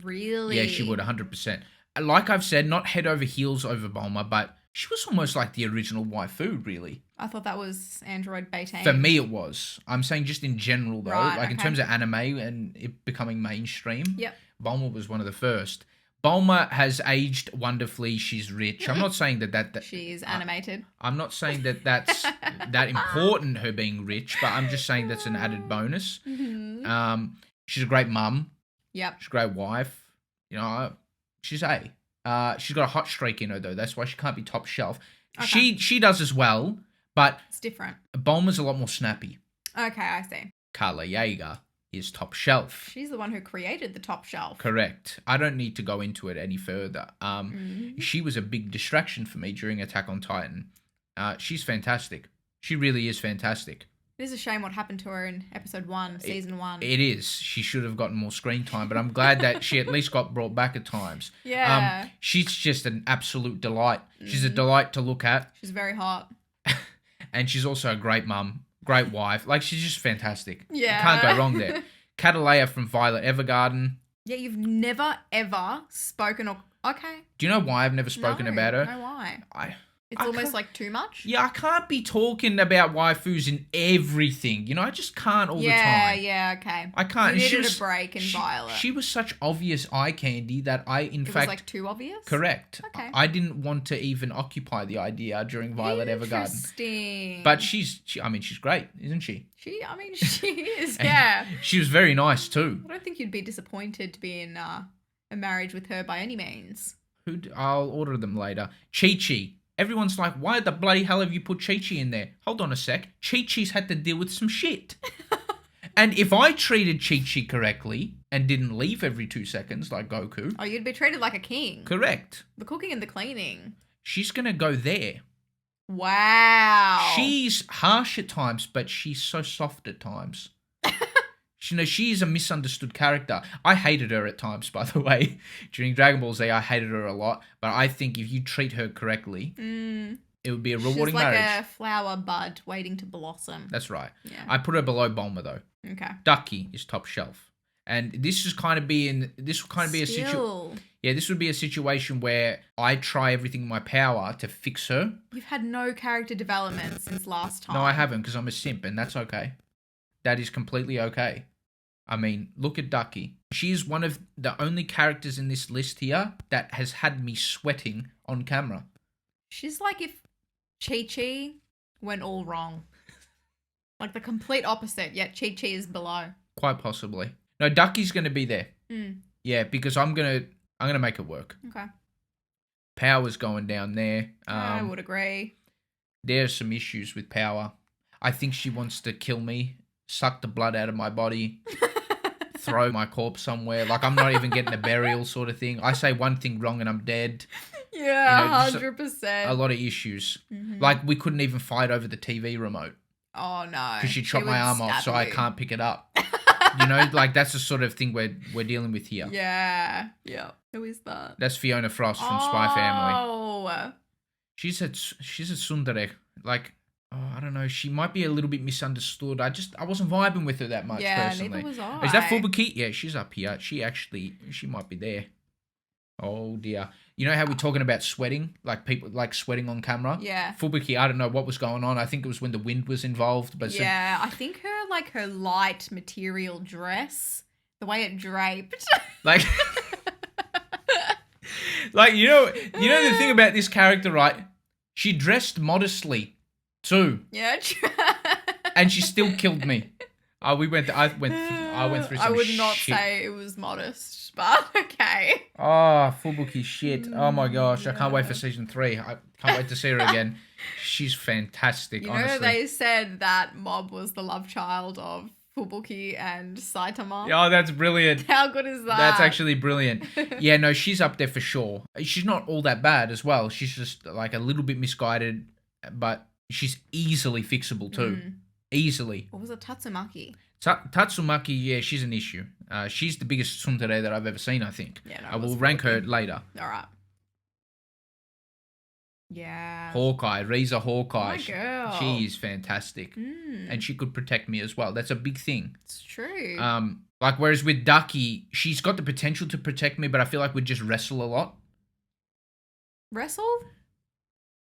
Really? Yeah, she would 100%. Like I've said, not head over heels over Bulma, but she was almost like the original waifu, really. I thought that was Android 18. For me, it was. I'm saying just in general, though. Right, in terms of anime and it becoming mainstream. Yep. Bulma was one of the first. Bulma has aged wonderfully. She's rich. I'm not saying that she's animated. I'm not saying that's that important, her being rich, but I'm just saying that's an added bonus. Mm-hmm. She's a great mum. Yep. She's a great wife. She's A. She's got a hot streak in her, though. That's why she can't be top shelf. Okay. She does as well, but it's different. Bulma's a lot more snappy. Okay, I see. Carla Yeager is top shelf. She's the one who created the top shelf. Correct. I don't need to go into it any further. She was a big distraction for me during Attack on Titan. She's fantastic. She really is fantastic. It is a shame what happened to her in episode 1, season 1. It is. She should have gotten more screen time, but I'm glad that she at least got brought back at times. Yeah. She's just an absolute delight. She's a delight to look at. She's very hot. And she's also a great mum, great wife. Like, she's just fantastic. Yeah. You can't go wrong there. Catalea from Violet Evergarden. Yeah, you've never, ever spoken or... Okay. Do you know why I've never spoken about her? No, why? It's I almost like too much? Yeah, I can't be talking about waifus in everything. I just can't all the time. Yeah, okay. I can't. You needed a break in Violet. She was such obvious eye candy that it was like too obvious? Correct. Okay. I didn't want to even occupy the idea during Violet Evergarden. Interesting. But she's great, isn't she? She is, yeah. She was very nice too. I don't think you'd be disappointed to be in a marriage with her by any means. I'll order them later. Chi-Chi. Everyone's like, why the bloody hell have you put Chi-Chi in there? Hold on a sec. Chi-Chi's had to deal with some shit. And if I treated Chi-Chi correctly and didn't leave every 2 seconds like Goku... Oh, you'd be treated like a king. Correct. The cooking and the cleaning. She's going to go there. Wow. She's harsh at times, but she's so soft at times. She is a misunderstood character. I hated her at times, by the way. During Dragon Ball Z, I hated her a lot. But I think if you treat her correctly, it would be a rewarding marriage. She's like a flower bud waiting to blossom. That's right. Yeah. I put her below Bulma, though. Okay. Ducky is top shelf. And this will kind of be a situation. Yeah, this would be a situation where I try everything in my power to fix her. You've had no character development since last time. No, I haven't, because I'm a simp, and that's okay. That is completely okay. I mean, look at Ducky. She's one of the only characters in this list here that has had me sweating on camera. She's like if Chi-Chi went all wrong. Like the complete opposite, yet Chi-Chi is below. Quite possibly. No, Ducky's going to be there. Yeah, because I'm gonna make it work. Okay. Power's going down there. I would agree. There's some issues with power. I think she wants to kill me, suck the blood out of my body, throw my corpse somewhere. Like, I'm not even getting a burial sort of thing. I say one thing wrong and I'm dead. Yeah, just 100%. A lot of issues. Mhm. Like, we couldn't even fight over the TV remote. Oh, no. Because she chopped my arm off, so I can't pick it up. Like, that's the sort of thing we're dealing with here. Yeah. Yeah. Who is that? That's Fiona Frost from Spy Family. Oh. She's a tsundere. Like, I don't know. She might be a little bit misunderstood. I wasn't vibing with her that much, personally. Neither was I. Is that Fubuki? Yeah, she's up here. She might be there. Oh, dear. You know how we're talking about sweating? Like, people, like, sweating on camera? Yeah. Fubuki, I don't know what was going on. I think it was when the wind was involved. But yeah, I think her light material dress, the way it draped. Like... Like, you know the thing about this character, right? She dressed modestly, too. Yeah. And she still killed me. I went through some shit. I would not say it was modest, but okay. Oh, Fubuki shit. Oh my gosh, I can't wait for season 3. I can't wait to see her again. She's fantastic, honestly. They said that Mob was the love child of Fubuki and Saitama. Oh, that's brilliant. How good is that? That's actually brilliant. Yeah, no, she's up there for sure. She's not all that bad as well. She's just like a little bit misguided, but she's easily fixable too. Easily. What was it? Tatsumaki. Tatsumaki, yeah, she's an issue. She's the biggest tsundere that I've ever seen, I think. Yeah, no, I will rank her later. All right. Yeah. Hawkeye, Riza Hawkeye. My girl. She is fantastic. And she could protect me as well. That's a big thing. It's true. Like, whereas with Ducky, she's got the potential to protect me, but I feel like we'd just wrestle a lot. Wrestle?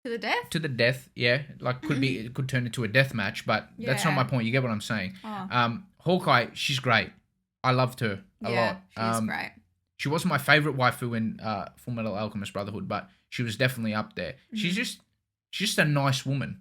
To the death? To the death, yeah. Like, it could turn into a death match, but that's not my point. You get what I'm saying. Oh. Hawkeye, she's great. I loved her a lot. She's great. She wasn't my favorite waifu in Full Metal Alchemist Brotherhood, but she was definitely up there. She's just a nice woman.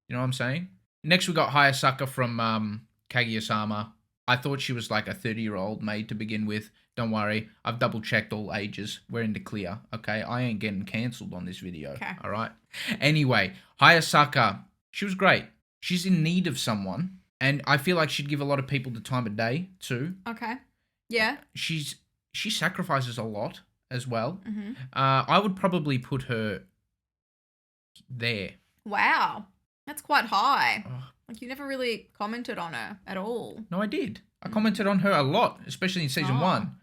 You know what I'm saying? Next, we got Hayasaka from Kaguya-sama. I thought she was like a 30-year-old maid to begin with. Don't worry. I've double-checked all ages. We're in the clear, okay? I ain't getting cancelled on this video, all right? Anyway, Hayasaka, she was great. She's in need of someone, and I feel like she'd give a lot of people the time of day, too. Okay. Yeah. She sacrifices a lot as well. I would probably put her there. Wow. That's quite high. Like, you never really commented on her at all. No, I did. I commented on her a lot, especially in season 1.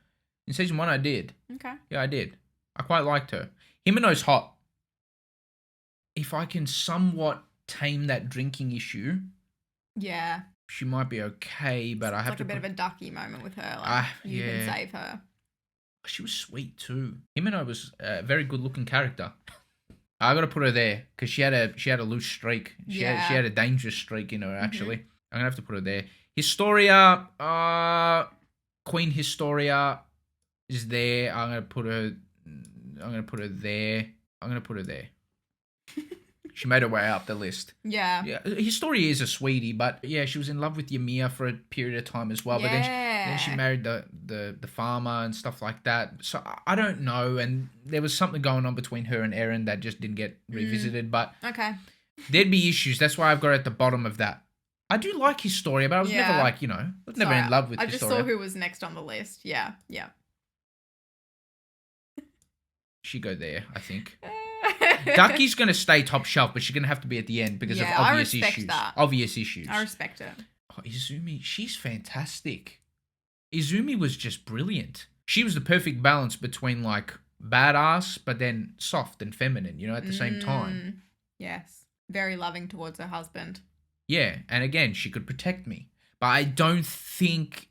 In season 1, I did. Okay. Yeah, I did. I quite liked her. Himeno's hot. If I can somewhat tame that drinking issue... Yeah. She might be okay, but I have to... It's like a bit of a Ducky moment with her. Like, you can save her. She was sweet, too. Himeno was a very good-looking character. I got to put her there, because she had a loose streak. She had a dangerous streak in her, actually. I'm going to have to put her there. Historia, Queen Historia is there. I'm going to put her there. She made her way up the list. Yeah. Historia is a sweetie, but yeah, she was in love with Yamiya for a period of time as well. But then she married the farmer and stuff like that. So I don't know. And there was something going on between her and Eren that just didn't get revisited. But there'd be issues. That's why I've got her at the bottom of that. I do like Historia, but I was never like, I was never in love with Historia. I just saw who was next on the list. Yeah. She'd go there, I think. Ducky's going to stay top shelf, but she's going to have to be at the end because of obvious issues. That. Obvious issues. I respect it. Oh, Izumi, she's fantastic. Izumi was just brilliant. She was the perfect balance between like badass, but then soft and feminine, at the same time. Yes. Very loving towards her husband. Yeah, and again, she could protect me. But I don't think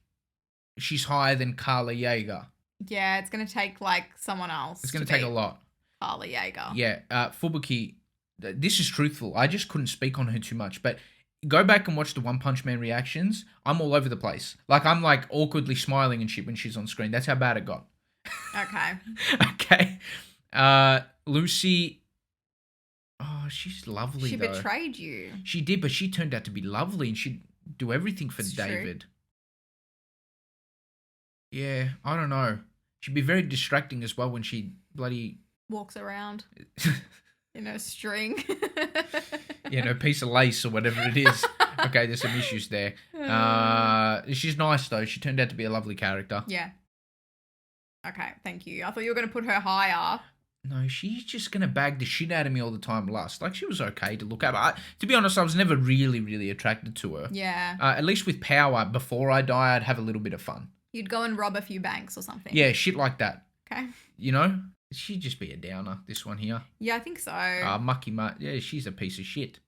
she's higher than Carlie Jaeger. Yeah, it's going to take like someone else. It's going to take a lot. Carlie Jaeger. Yeah, Fubuki, this is truthful. I just couldn't speak on her too much, but go back and watch the One Punch Man reactions. I'm all over the place. Like, I'm like awkwardly smiling and shit when she's on screen. That's how bad it got. Okay. Lucy, oh, she's lovely. She betrayed you. She did, but she turned out to be lovely and she'd do everything for David. True. Yeah, I don't know. She'd be very distracting as well when she bloody... walks around. In a string. Piece of lace or whatever it is. Okay, there's some issues there. She's nice though. She turned out to be a lovely character. Yeah. Okay, thank you. I thought you were going to put her higher. No, she's just going to bag the shit out of me all the time, Lust. Like, she was okay to look at. But to be honest, I was never really, really attracted to her. Yeah. At least with power, before I die, I'd have a little bit of fun. You'd go and rob a few banks or something. Yeah, shit like that. Okay. She'd just be a downer, this one here. Yeah, I think so. Mucky Mutt. Yeah, she's a piece of shit.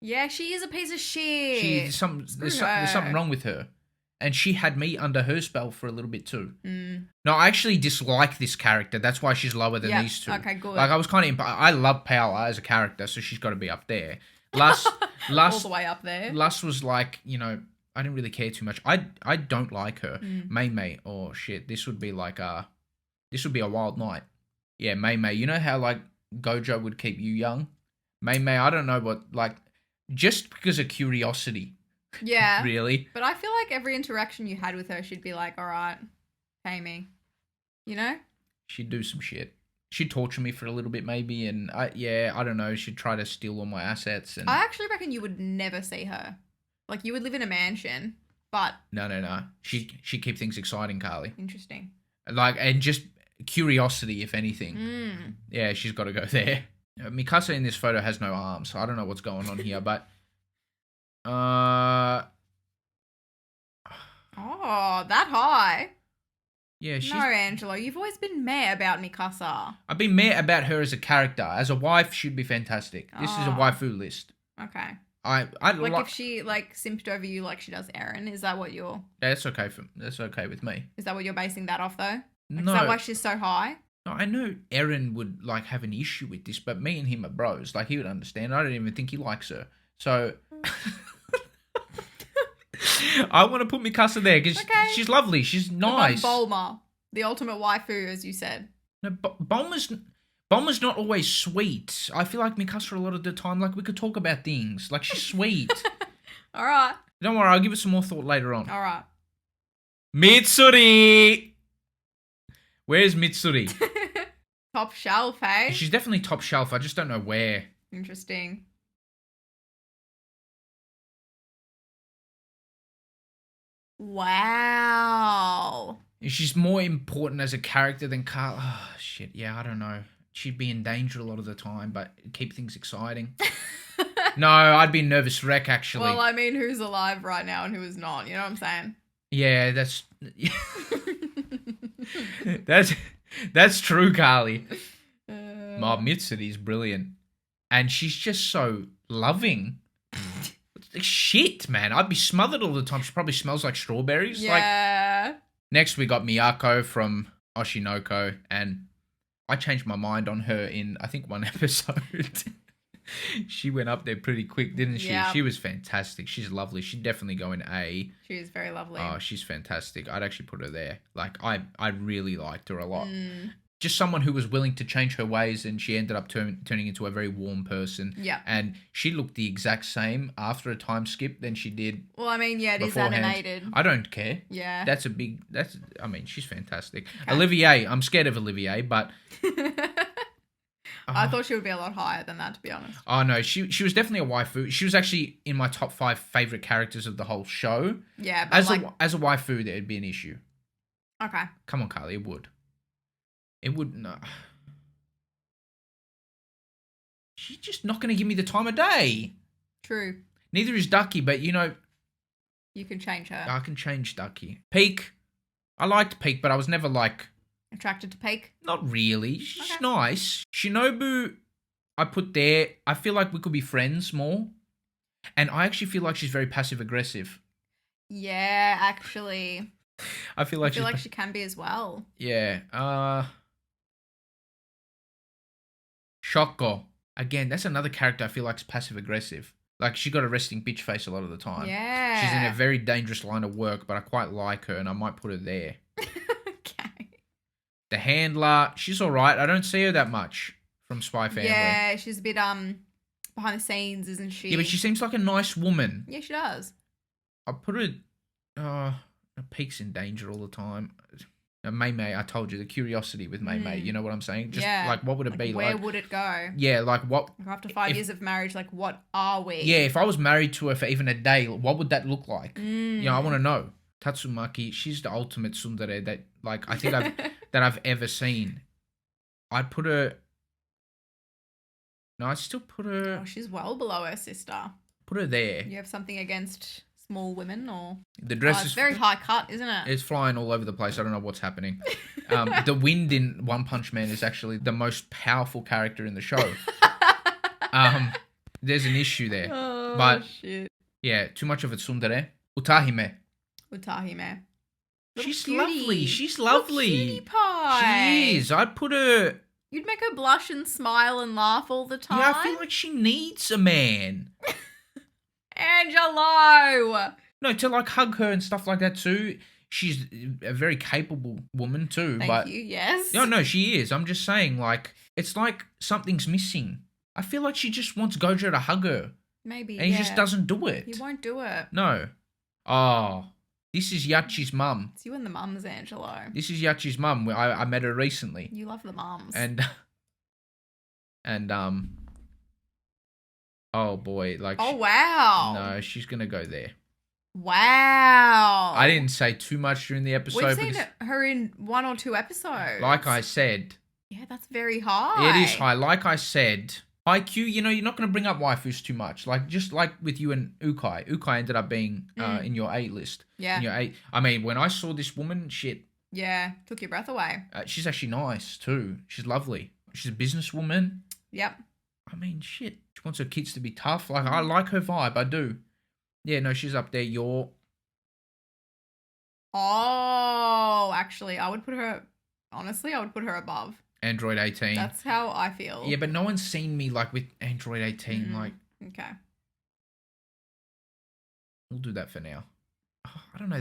Yeah, she is a piece of shit. There's something wrong with her. And she had me under her spell for a little bit too. Mm. No, I actually dislike this character. That's why she's lower than these two. Okay, good. Like, I was kind of... I love Power as a character, so she's got to be up there. Lust... All the way up there. Lust was like, I didn't really care too much. I don't like her. Mei Mei. Oh, shit. This would be a wild night. Yeah, Mei Mei. You know how, like, Gojo would keep you young? Mei Mei, I don't know what... Like, just because of curiosity... Yeah. Really? But I feel like every interaction you had with her, she'd be like, all right, pay me. She'd do some shit. She'd torture me for a little bit maybe, and I don't know, she'd try to steal all my assets. And I actually reckon you would never see her. Like, you would live in a mansion, but... No. She'd keep things exciting, Carlie. Interesting. Like, and just curiosity, if anything. Mm. Yeah, she's got to go there. Mikasa in this photo has no arms, so I don't know what's going on here, but... Oh, that high? Yeah, No, Angelo, you've always been meh about Mikasa. I've been meh about her as a character. As a wife, she'd be fantastic. This is a waifu list. Okay. I like if she simped over you like she does Eren, is that what you're... That's okay with me. Is that what you're basing that off though? No. Is that why she's so high? No, I know Eren would have an issue with this, but me and him are bros. Like, he would understand. I don't even think he likes her. So... I want to put Mikasa there because she's lovely. She's nice. Bulma, the ultimate waifu, as you said. No, Bulma's not always sweet. I feel like Mikasa a lot of the time, like, we could talk about things. Like, she's sweet. All right. Don't worry, I'll give it some more thought later on. All right. Mitsuri! Where's Mitsuri? Top shelf, hey? She's definitely top shelf. I just don't know where. Interesting. Wow. She's more important as a character than Carl. Oh, shit. Yeah, I don't know. She'd be in danger a lot of the time, but keep things exciting. No, I'd be a nervous wreck, actually. Well, I mean, who's alive right now and who is not? You know what I'm saying? Yeah, that's true, Carlie. Mob Mitsuri is brilliant. And she's just so loving. Shit, man. I'd be smothered all the time. She probably smells like strawberries. Yeah. Next, we got Miyako from Oshinoko, and I changed my mind on her in, I think, one episode. She went up there pretty quick, didn't she? Yep. She was fantastic. She's lovely. She'd definitely go in A. She is very lovely. Oh, she's fantastic. I'd actually put her there. Like, I really liked her a lot. Just someone who was willing to change her ways, and she ended up turning into a very warm person. Yeah. And she looked the exact same after a time skip than she did. Well, I mean, yeah, it beforehand. is animated. I don't care. Yeah. I mean, she's fantastic. Okay. Olivier, I'm scared of Olivier, but... I thought she would be a lot higher than that, to be honest. Oh, no, she was definitely a waifu. She was actually in my top 5 favourite characters of the whole show. Yeah, but as a waifu, there'd be an issue. Okay. Come on, Carlie, it would. It would no. She's just not going to give me the time of day. True. Neither is Ducky, but you can change her. I can change Ducky. Peak. I liked Peak, but I was never attracted to Peak? Not really. She's nice. Shinobu, I put there. I feel like we could be friends more. And I actually feel like she's very passive aggressive. Yeah, actually. I feel like she can be as well. Yeah. Shoko. Again, that's another character I feel like is passive aggressive. Like, she got a resting bitch face a lot of the time. Yeah. She's in a very dangerous line of work, but I quite like her, and I might put her there. Okay. The handler, she's alright. I don't see her that much from Spy Family. Yeah, she's a bit behind the scenes, isn't she? Yeah, but she seems like a nice woman. Yeah, she does. I put her... Peak's in danger all the time. May May, I told you, the curiosity with May May. You know what I'm saying? Just like, what would it be where like? would it go? Yeah, like what? After 5 years of marriage, like what are we? Yeah, if I was married to her for even a day, what would that look like? You know, I want to know. Tatsumaki, she's the ultimate tsundere that, like, I think I've ever seen. I'd put her. No, I'd still put her. Oh, she's well below her sister. Put her there. You have something against small women, or the dress is very high cut, isn't it? It's flying all over the place. I don't know what's happening. The wind in One Punch Man is actually the most powerful character in the show. There's an issue there. Oh, but shit. Yeah, too much of a tsundere. Utahime. She's lovely. She's lovely. Cutie pie. She is. I'd put her. You'd make her blush and smile and laugh all the time. Yeah, I feel like she needs a man. Angelo! No, to like hug her and stuff like that too. She's a very capable woman too. Thank you, yes. No, she is. I'm just saying, like, it's like something's missing. I feel like she just wants Gojo to hug her. Maybe, and he just doesn't do it. He won't do it. No. Oh, this is Yachi's mum. It's you and the mums, Angelo. This is Yachi's mum. I met her recently. You love the mums. And oh boy, like. Oh wow. No, she's gonna go there. Wow. I didn't say too much during the episode. We've seen her in 1 or 2 episodes. Like I said. Yeah, that's very high. It is high. Like I said, IQ, you know, you're not going to bring up waifus too much. Like, just like with you and Ukai. Ukai ended up being in your 8 list. Yeah. In your 8. I mean, when I saw this woman, shit. Yeah, took your breath away. She's actually nice, too. She's lovely. She's a businesswoman. Yep. I mean, shit. She wants her kids to be tough. Like, I like her vibe. I do. Yeah, no, she's up there. Oh, actually, I would put her... Honestly, I would put her above. Android 18. That's how I feel. Yeah, but no one's seen me, like, with Android 18. Like... Okay. We'll do that for now. Oh, I don't know.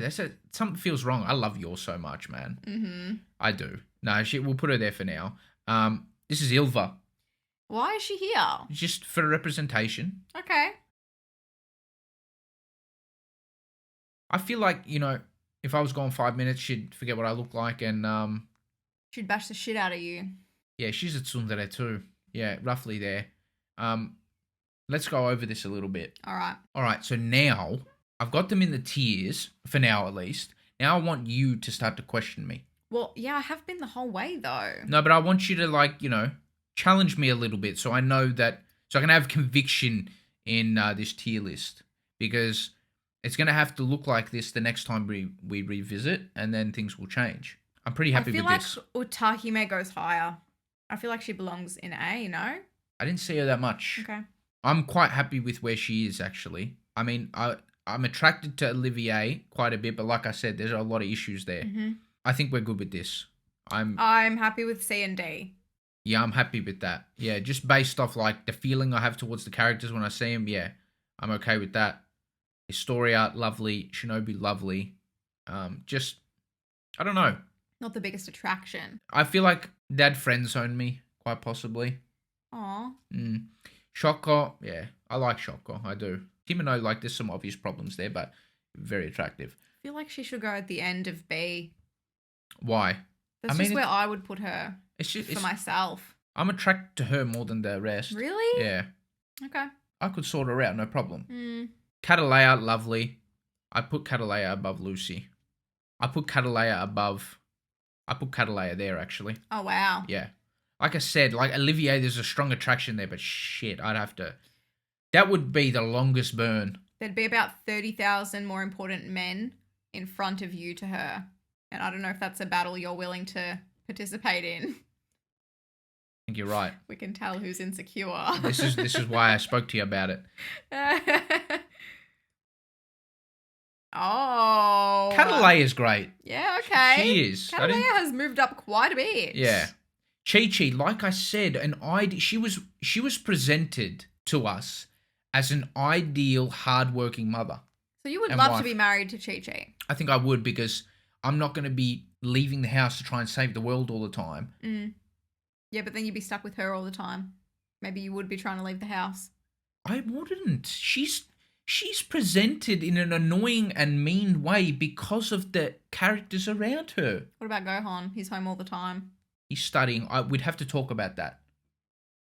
Something feels wrong. I love yours so much, man. Mm-hmm. I do. No, we'll put her there for now. This is Ilva. Why is she here? Just for representation. Okay. I feel like, you know, if I was gone 5 minutes, she'd forget what I look like and, she'd bash the shit out of you. Yeah, she's a tsundere too. Yeah, roughly there. Let's go over this a little bit. Alright, so now, I've got them in the tiers, for now at least. Now I want you to start to question me. Well, yeah, I have been the whole way though. No, but I want you to, like, you know, challenge me a little bit so I know that, so I can have conviction in this tier list. Because it's going to have to look like this the next time we revisit, and then things will change. I'm pretty happy with this. I feel like Utahime goes higher. I feel like she belongs in A, no? I didn't see her that much. Okay. I'm quite happy with where she is, actually. I mean, I'm attracted to Olivier quite a bit, but like I said, there's a lot of issues there. Mm-hmm. I think we're good with this. I'm happy with C and D. Yeah, I'm happy with that. Yeah, just based off, like, the feeling I have towards the characters when I see them, yeah, I'm okay with that. Historia, lovely. Shinobi, lovely. Just, I don't know. Not the biggest attraction. I feel like Dad friend-zoned me, quite possibly. Aw. Shoko, yeah, I like Shoko, I do. Himeno, like, there's some obvious problems there, but very attractive. I feel like she should go at the end of B. Why? That's just where I would put her for myself. I'm attracted to her more than the rest. Really? Yeah. Okay. I could sort her out, no problem. Catalea, lovely. I put Catalea above Lucy. I put Catalea there, actually. Oh, wow. Yeah. Like I said, like Olivier, there's a strong attraction there, but shit, I'd have to... That would be the longest burn. There'd be about 30,000 more important men in front of you to her. And I don't know if that's a battle you're willing to participate in. I think you're right. We can tell who's insecure. This is why I spoke to you about it. Oh. Catalea is great. Yeah, okay. She is. Catalea has moved up quite a bit. Yeah. Chi-Chi, like I said, she was presented to us as an ideal, hardworking mother. So you would love to be married to Chi-Chi? I think I would, because I'm not going to be leaving the house to try and save the world all the time. Yeah, but then you'd be stuck with her all the time. Maybe you would be trying to leave the house. I wouldn't. She's presented in an annoying and mean way because of the characters around her. What about Gohan? He's home all the time. He's studying. We'd have to talk about that.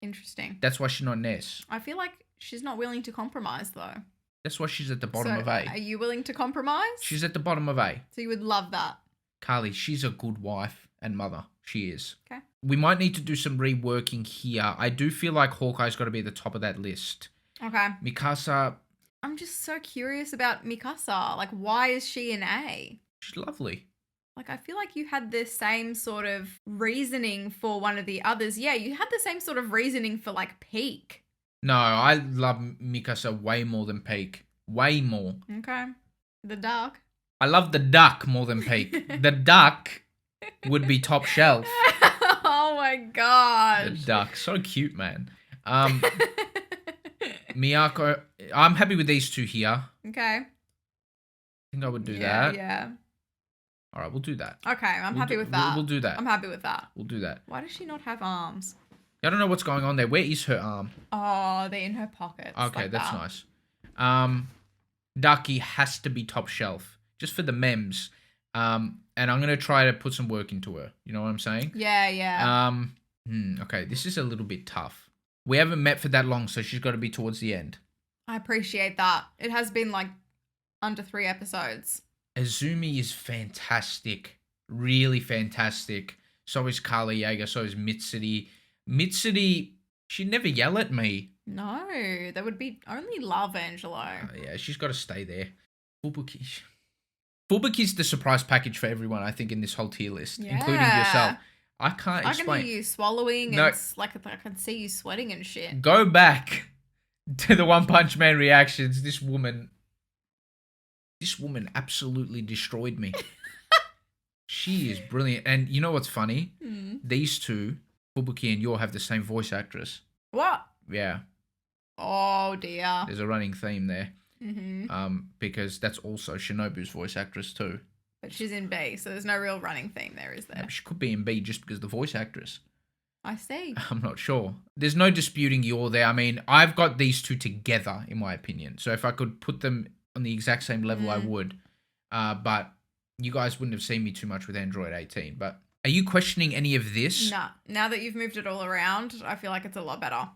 Interesting. That's why she's not Ness. I feel like she's not willing to compromise, though. That's why she's at the bottom of A. Are you willing to compromise? She's at the bottom of A. So you would love that. Carlie, she's a good wife and mother. She is. Okay. We might need to do some reworking here. I do feel like Hawkeye's got to be at the top of that list. Okay. Mikasa. I'm just so curious about Mikasa. Like, why is she in A? She's lovely. Like, I feel like you had the same sort of reasoning for one of the others. Yeah, you had the same sort of reasoning for, like, Peak. No, I love Mikasa way more than Peak. Way more. Okay. The duck. I love the duck more than Peak. The duck would be top shelf. Oh my gosh. The duck. So cute, man. Miyako. I'm happy with these two here. Okay. I think I would do that. Yeah. All right, we'll do that. Okay, I'm happy with that. We'll do that. I'm happy with that. We'll do that. Why does she not have arms? I don't know what's going on there. Where is her arm? Oh, they're in her pockets. Okay, like that's that. nice. Ducky has to be top shelf, just for the memes. And I'm going to try to put some work into her. You know what I'm saying? Yeah. Okay, this is a little bit tough. We haven't met for that long, so she's got to be towards the end. I appreciate that. It has been like under 3 episodes. Azumi is fantastic. Really fantastic. So is Carlie Yeager. So is Mitsuki. Mitsuki, she'd never yell at me. No, there would be only love, Angelo. Yeah, she's got to stay there. Fubuki. Fubuki's the surprise package for everyone, I think, in this whole tier list, including yourself. I can't explain. I can hear you swallowing No. and like I can see you sweating and shit. Go back to the One Punch Man reactions. This woman absolutely destroyed me. She is brilliant. And you know what's funny? These two, Fubuki and Yor, have the same voice actress. What? Yeah. Oh dear. There's a running theme there. Mm-hmm. Because that's also Shinobu's voice actress too. But she's in B, so there's no real running theme there, is there? She could be in B just because of the voice actress. I see. I'm not sure. There's no disputing Yor there. I mean, I've got these two together, in my opinion. So if I could put them on the exact same level, I would. But you guys wouldn't have seen me too much with Android 18. But are you questioning any of this? Nah. Now that you've moved it all around, I feel like it's a lot better.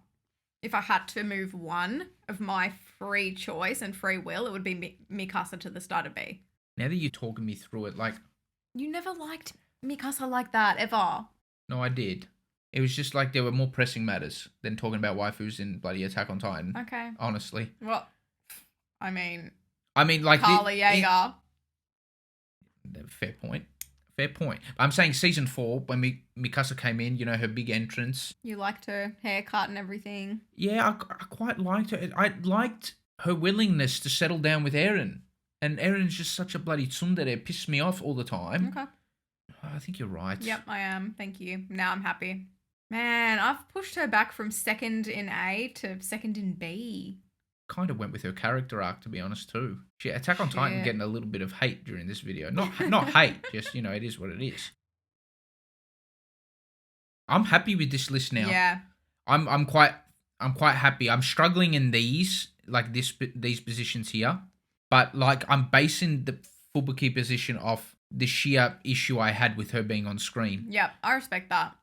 If I had to move one of my free choice and free will, it would be Mikasa to the start of B. Now that you're talking me through it, like... You never liked Mikasa like that, ever. No, I did. It was just like there were more pressing matters than talking about waifus in bloody Attack on Titan. Okay. Honestly. Well, I mean, like... Carlie Yeager. Fair point. I'm saying season 4, when Mikasa came in, you know, her big entrance. You liked her haircut and everything. Yeah, I quite liked her. I liked her willingness to settle down with Eren. And Eren's just such a bloody tsundere. It pissed me off all the time. Okay. I think you're right. Yep, I am. Thank you. Now I'm happy. Man, I've pushed her back from 2nd in A to 2nd in B. Kind of went with her character arc, to be honest, too. Attack on Titan getting a little bit of hate during this video. Not hate, just, you know, it is what it is. I'm happy with this list now. Yeah. I'm quite happy. I'm struggling in these positions here. But, like, I'm basing the Fubuki position off the sheer issue I had with her being on screen. Yep, I respect that.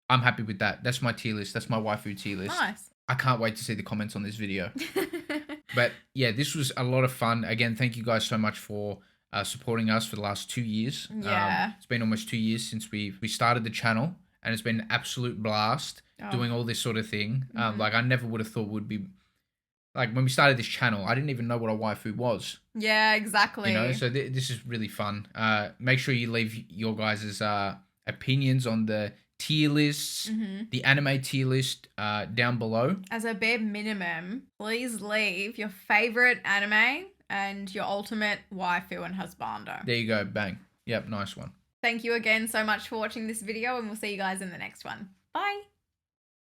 I'm happy with that. That's my tier list. That's my waifu tier list. Nice. I can't wait to see the comments on this video. But, yeah, this was a lot of fun. Again, thank you guys so much for supporting us for the last 2 years. Yeah. It's been almost 2 years since we started the channel. And it's been an absolute blast doing all this sort of thing. Like, I never would have thought would be... Like, when we started this channel, I didn't even know what a waifu was. Yeah, exactly. You know, so this is really fun. Make sure you leave your guys' opinions on the tier lists, the anime tier list down below. As a bare minimum, please leave your favorite anime and your ultimate waifu and husbando. There you go. Bang. Yep, nice one. Thank you again so much for watching this video, and we'll see you guys in the next one. Bye.